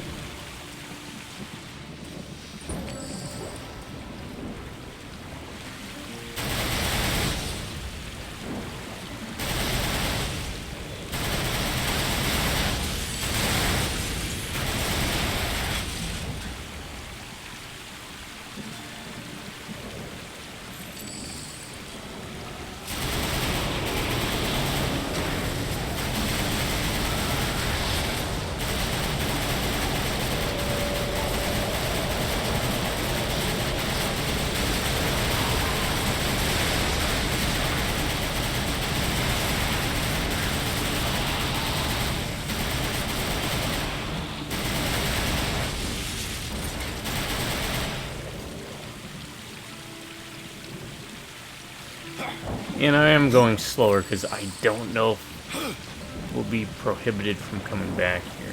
And I am going slower because I don't know if we'll be prohibited from coming back here.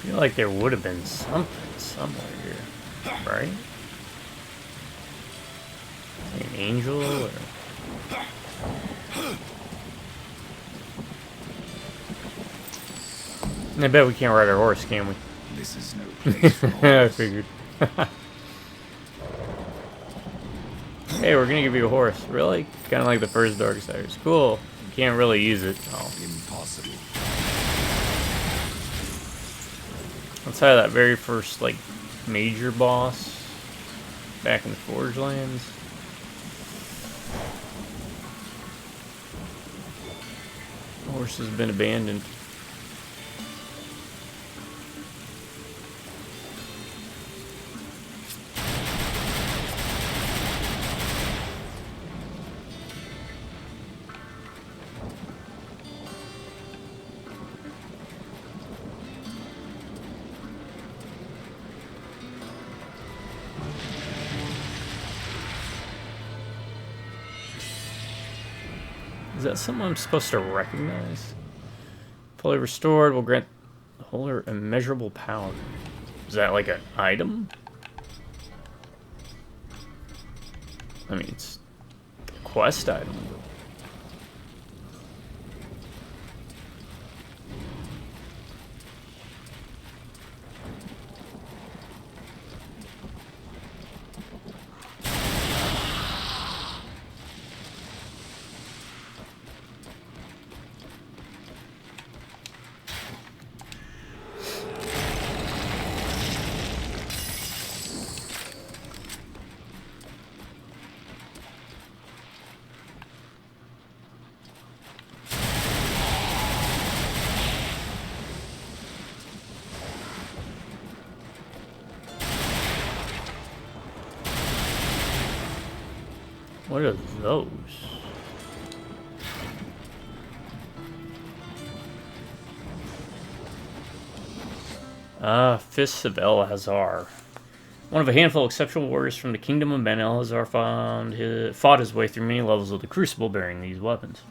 I feel like there would have been something somewhere here, right? An angel or... I bet we can't ride our horse, can we? This is no place for I horse. figured. Hey, we're gonna give you a horse. Really? Kind of like the first Darksiders. Cool. You can't really use it. Oh. Impossible. Let's try that very first, like, major boss back in the Forge Lands. The horse has been abandoned. Is that something I'm supposed to recognize? Fully restored will grant the holder immeasurable power. Is that like an item? I mean, it's a quest item. What are those? Fists of El-Hazar. One of a handful of exceptional warriors from the kingdom of Men, El-Hazar fought his way through many levels of the Crucible bearing these weapons.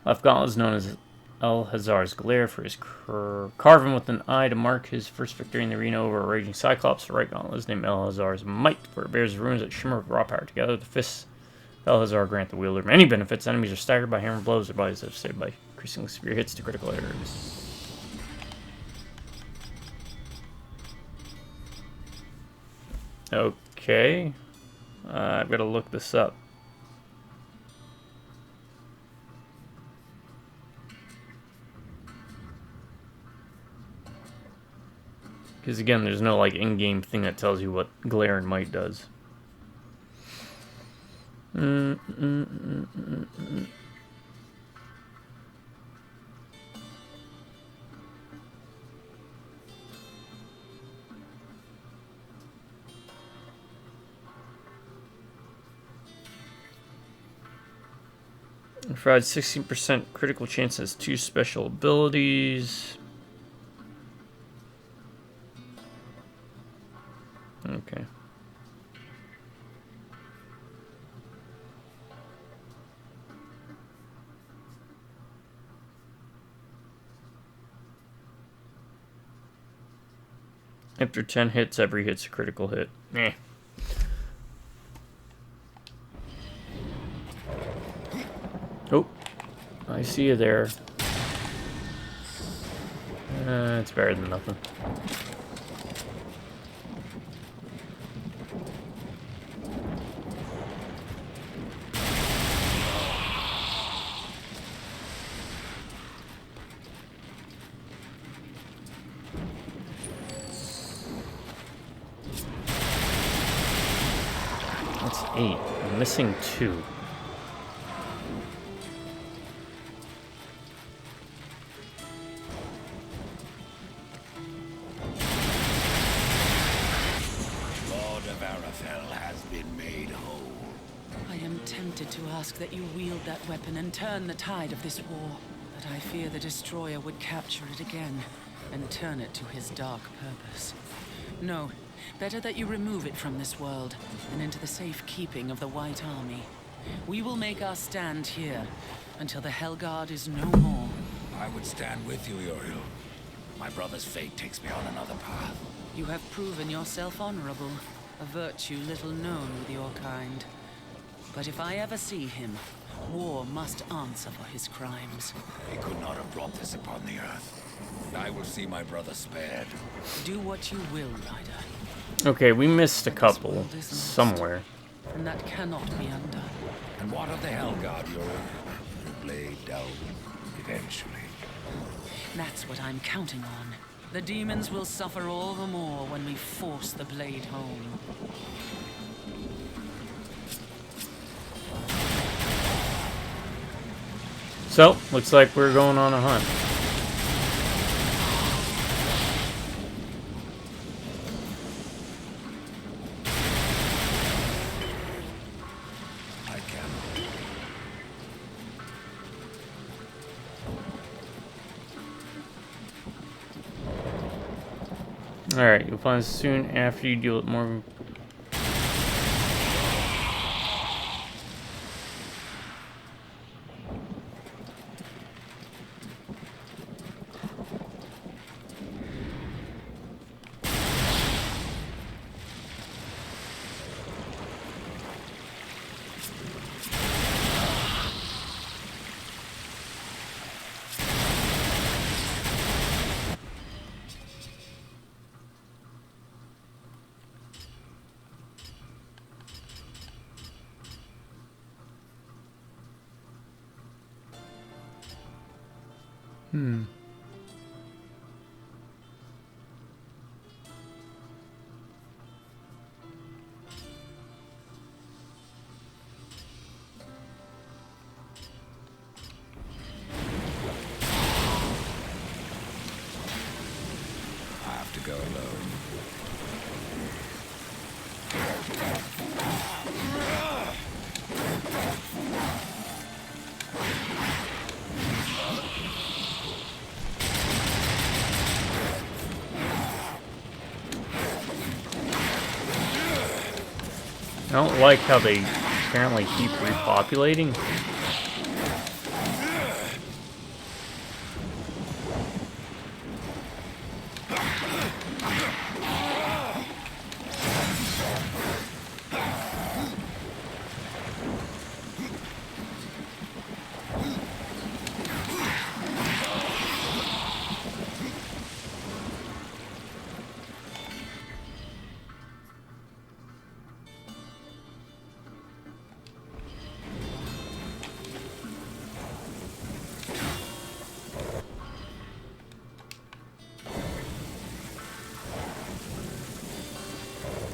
Left gauntlet is known as El-Hazar's Glare for his carving with an eye to mark his first victory in the arena over a raging Cyclops. The right gauntlet is named El-Hazar's Might, for it bears runes that shimmer with raw power. Together, the fists of El-Hazar grant the wielder many benefits. Enemies are staggered by hammer blows, their bodies are saved by increasingly severe hits to critical areas. Okay. I've got to look this up. Because again, there's no like in-game thing that tells you what Glare and Might does. It provides 16% critical chance, has 2 special abilities. Okay. After 10 hits, every hit's a critical hit. Eh. Oh, I see you there. It's better than nothing. That's 8. I'm missing 2. To ask that you wield that weapon and turn the tide of this war. But I fear the Destroyer would capture it again and turn it to his dark purpose. No, better that you remove it from this world and into the safe keeping of the White Army. We will make our stand here until the Hellguard is no more. I would stand with you, Uriel. My brother's fate takes me on another path. You have proven yourself honorable, a virtue little known with your kind. But if I ever see him, war must answer for his crimes. He could not have brought this upon the earth. I will see my brother spared. Do what you will, Ryder. Okay, we missed a couple somewhere. And that cannot be undone. And what of the Hellguard, Yor? The blade down eventually. That's what I'm counting on. The demons will suffer all the more when we force the blade home. So, looks like we're going on a hunt. I can. Alright, you'll find us soon after you deal with more. I have to go alone. I don't like how they apparently keep repopulating.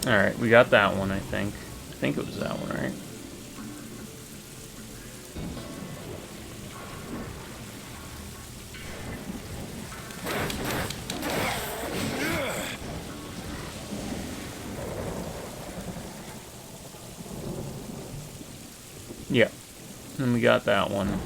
Alright, we got that one, I think. I think it was that one, right? Yeah. And we got that one.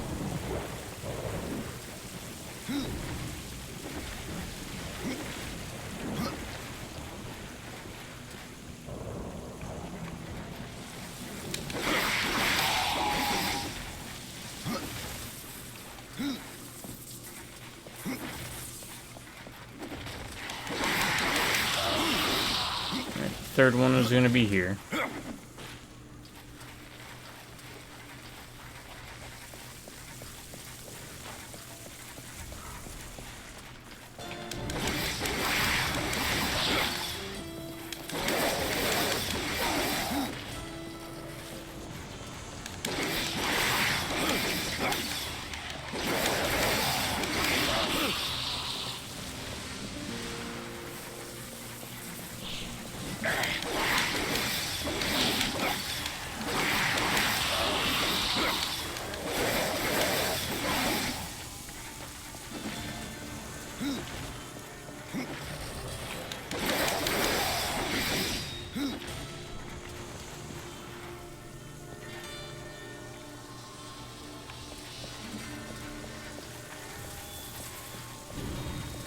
Third one is going to be here.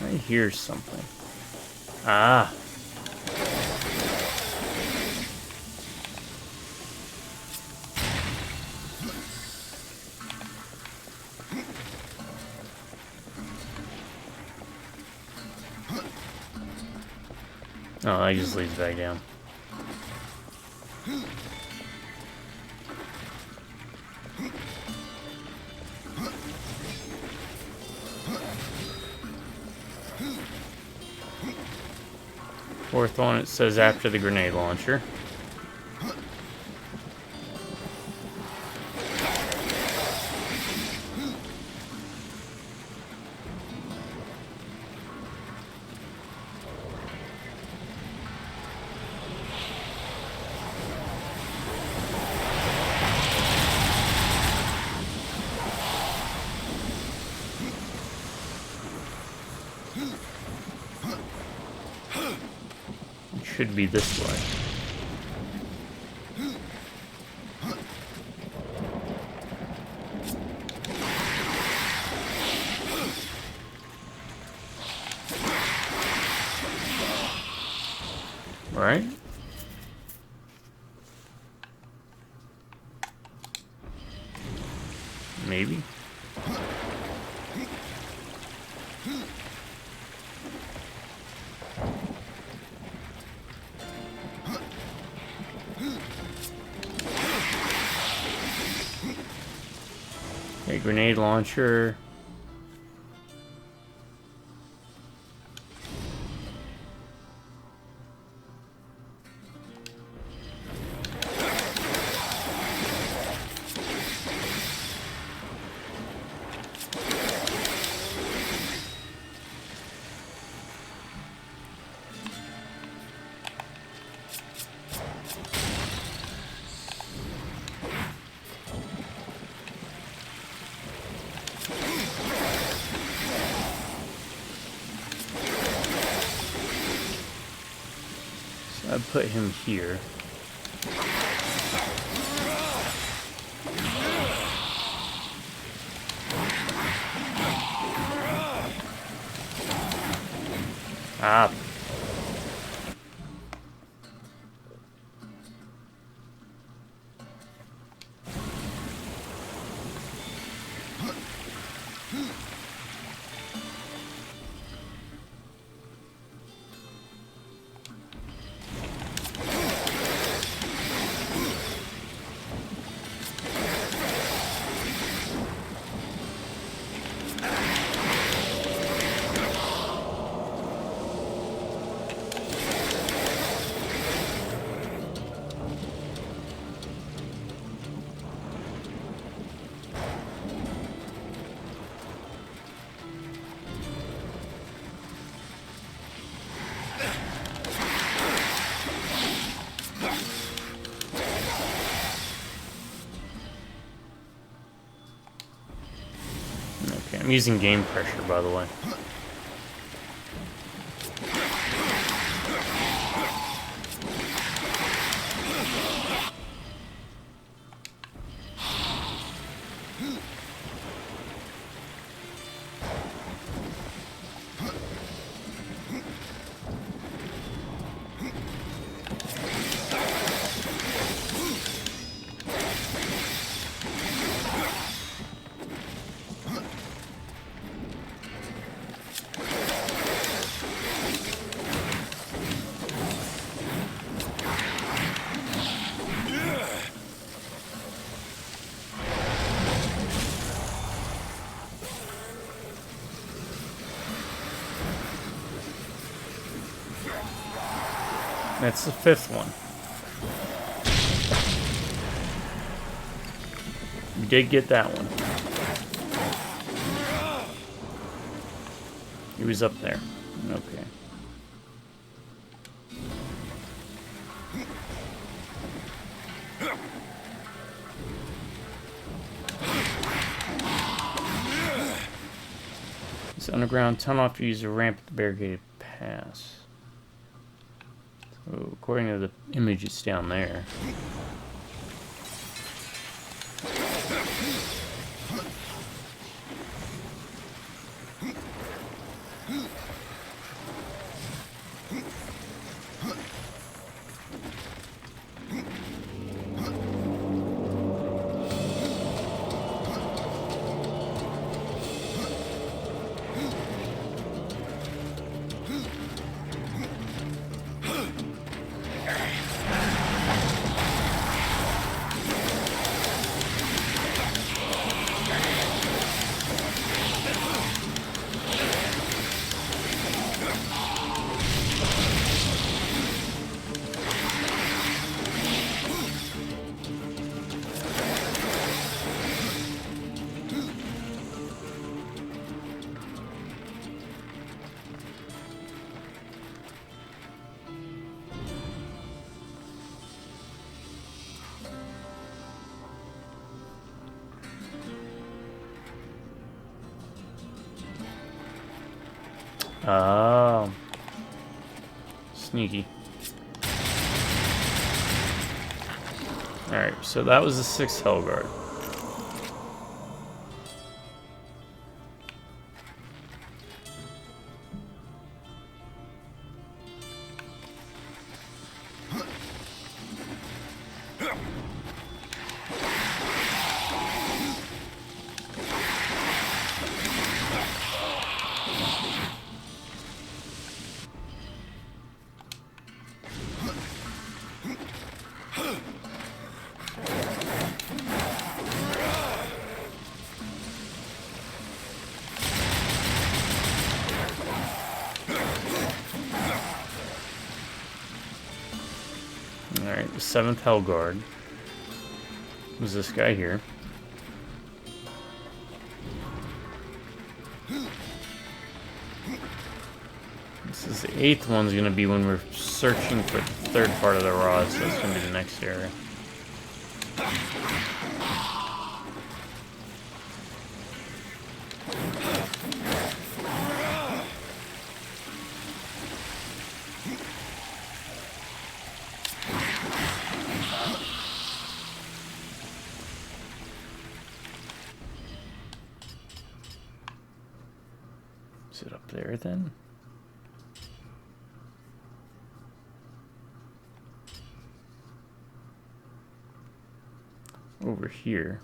I hear something. Ah. Oh, that just leads back down. Fourth one, it says after the grenade launcher. Should be this way. Right? Maybe. Okay, grenade launcher. I put him here. Ah. I'm using game pressure, by the way. That's the fifth one. We did get that one. He was up there. Okay. This underground tunnel after you use a ramp at the barricaded pass. So, according to the image, it's down there. Oh. Sneaky. Alright, so that was the 6th Hellguard. Alright, the 7th Hellguard was this guy here. This is the 8th one's gonna be when we're searching for the 3rd part of the rod, so that's gonna be the next area. Is it up there then? Over here.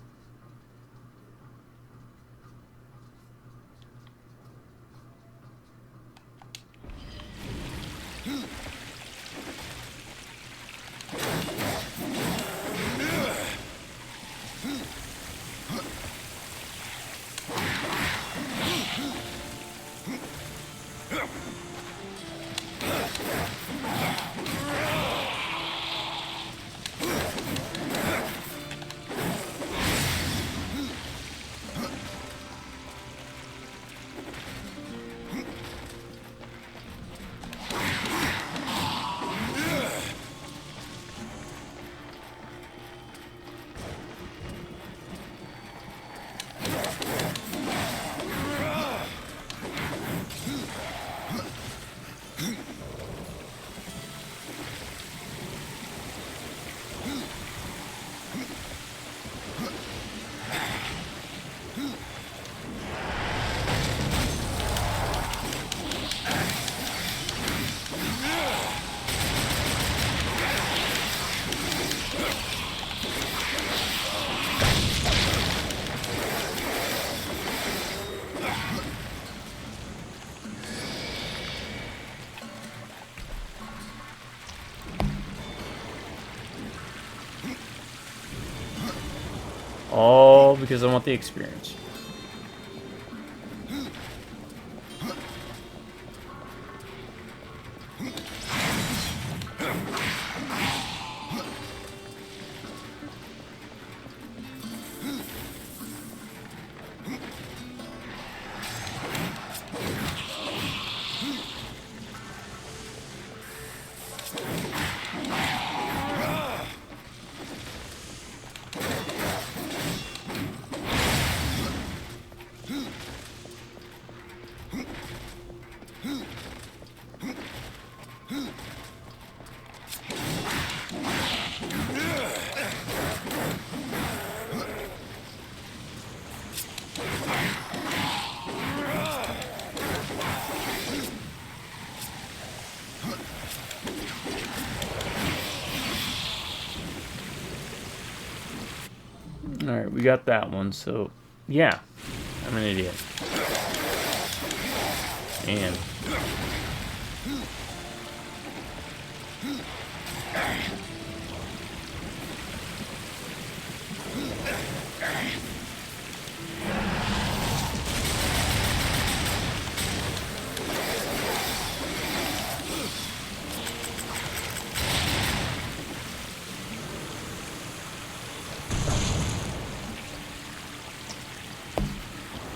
All because I want the experience. Alright, we got that one, so yeah, I'm an idiot. And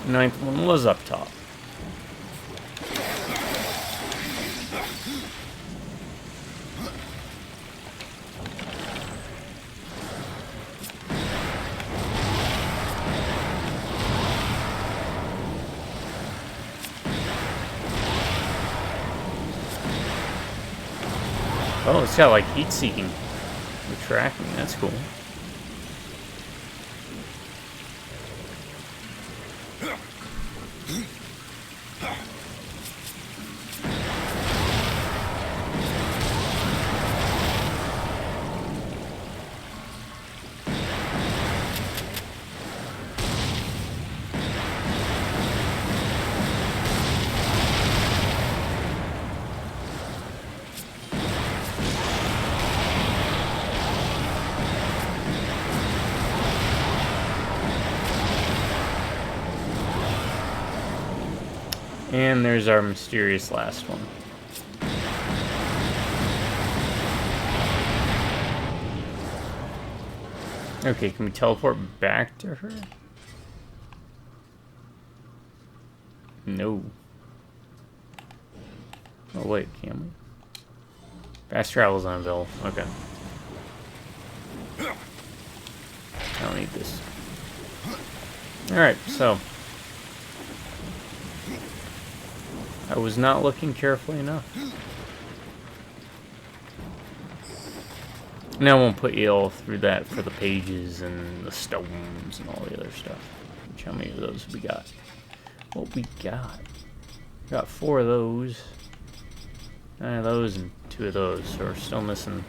the 9th one was up top. Oh, it's got like heat seeking. The tracking, that's cool. And there's our mysterious last one. Okay, can we teleport back to her? No. Oh wait, can we? Fast travel's unavailable. Okay. I don't need this. Alright, so. I was not looking carefully enough. Now I won't put you all through that for the pages and the stones and all the other stuff. How many of those we got? What we got? We got 4 of those. 9 of those and 2 of those. So we're still missing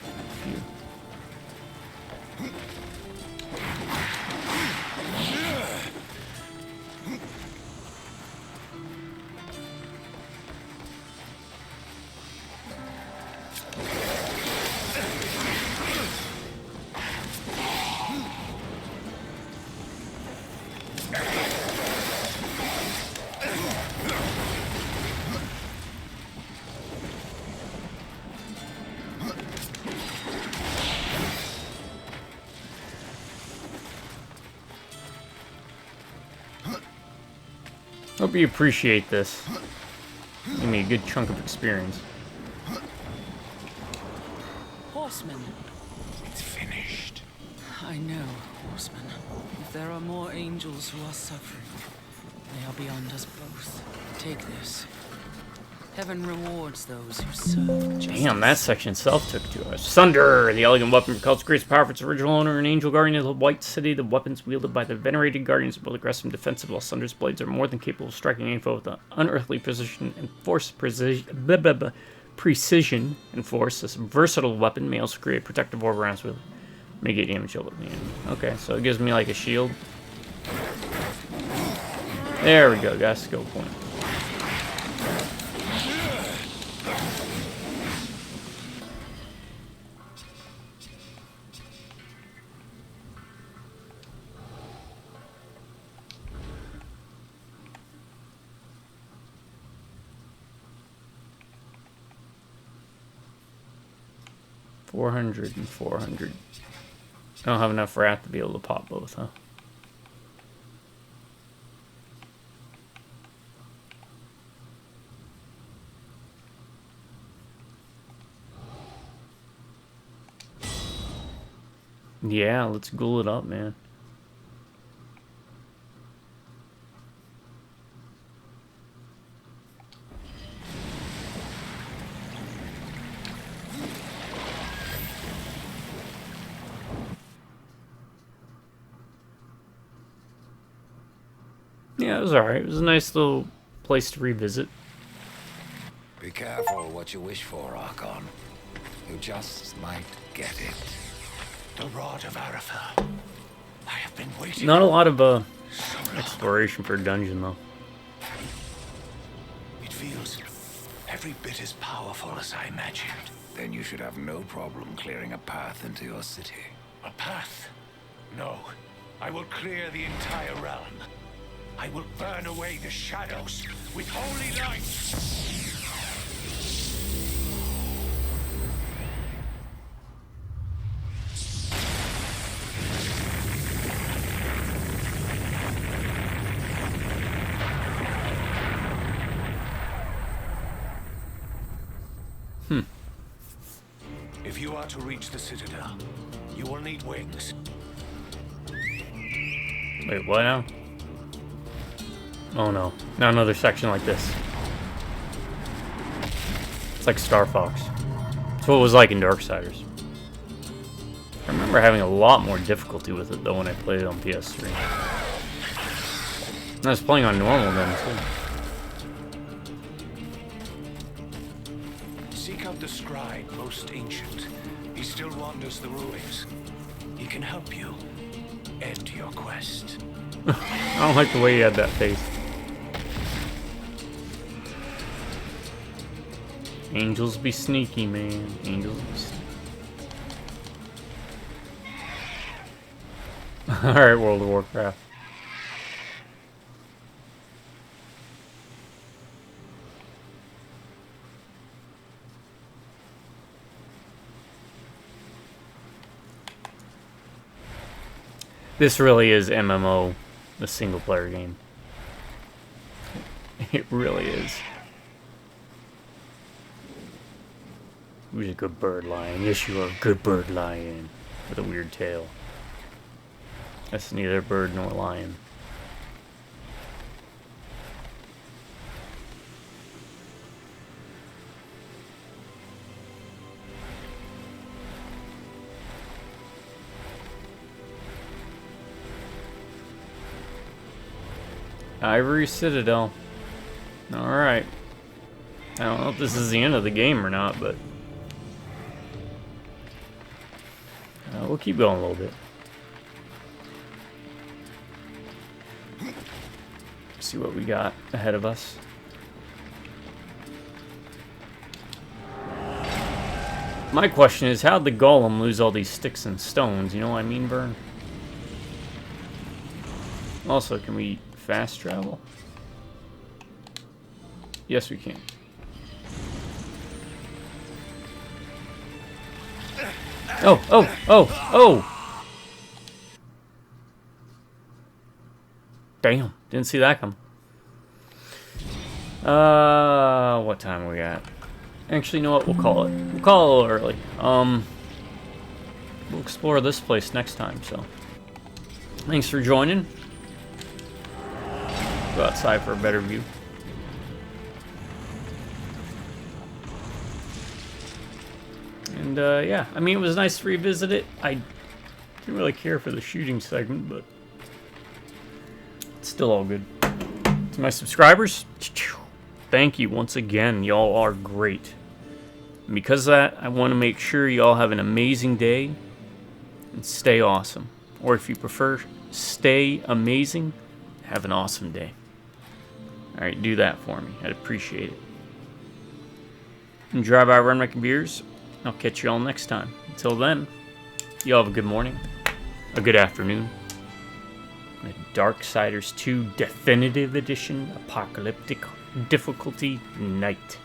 a few. Hope you appreciate this. Give me a good chunk of experience. Horseman. It's finished. I know, Horseman. If there are more angels who are suffering, they are beyond us both. Take this. Heaven rewards those who serve justice. Damn, that section itself took 2 hours. Sunder, the elegant weapon recalls greatest power of its original owner, an angel guardian of the White City. The weapons wielded by the venerated guardians are both aggressive and defensive, while Sunder's blades are more than capable of striking any foe with an unearthly precision and force. Precision and force. This versatile weapon may also create protective orb rounds with mitigate damage shield at the end. Okay, so it gives me like a shield. There we go, got a skill point. $400 and $400. I don't have enough rat to be able to pop both, huh? Yeah, let's ghoul it up, man. Yeah, it was alright. It was a nice little place to revisit. Be careful what you wish for, Archon. You just might get it. The Rod of Arafel. I have been waiting. Not a lot of exploration for a dungeon, though. It feels every bit as powerful as I imagined. Then you should have no problem clearing a path into your city. A path? No. I will clear the entire realm. I will burn away the shadows with holy light. If you are to reach the Citadel, you will need wings. Wait, what now? Oh no, not another section like this. It's like Star Fox. what it was like in Darksiders. I remember having a lot more difficulty with it though when I played it on PS3. I was playing on normal then too. Seek out the scribe, most ancient. He still wanders the ruins. He can help you end your quest. I don't like the way he had that face. Angels be sneaky, man. Angels be sneaky. Alright, World of Warcraft. This really is MMO, the single player game. It really is. Who's a good bird lion? Yes, you are a good bird lion with a weird tail. That's neither bird nor lion. Ivory Citadel. Alright. I don't know if this is the end of the game or not, but we'll keep going a little bit. See what we got ahead of us. My question is, how'd the golem lose all these sticks and stones? You know what I mean, Vern? Also, can we fast travel? Yes, we can. Oh, oh, oh, oh! Damn, didn't see that come. What time are we at? Actually, you know what? We'll call it. We'll call it a little early. We'll explore this place next time, so. Thanks for joining. Go outside for a better view. And, yeah. I mean, it was nice to revisit it. I didn't really care for the shooting segment, but it's still all good. To my subscribers, thank you once again. Y'all are great. And because of that, I want to make sure y'all have an amazing day and stay awesome. Or if you prefer, stay amazing, have an awesome day. Alright, do that for me. I'd appreciate it. And drive out, run my beers. I'll catch you all next time. Until then, y'all have a good morning, a good afternoon, and a Darksiders 2 Definitive Edition Apocalyptic Difficulty Night.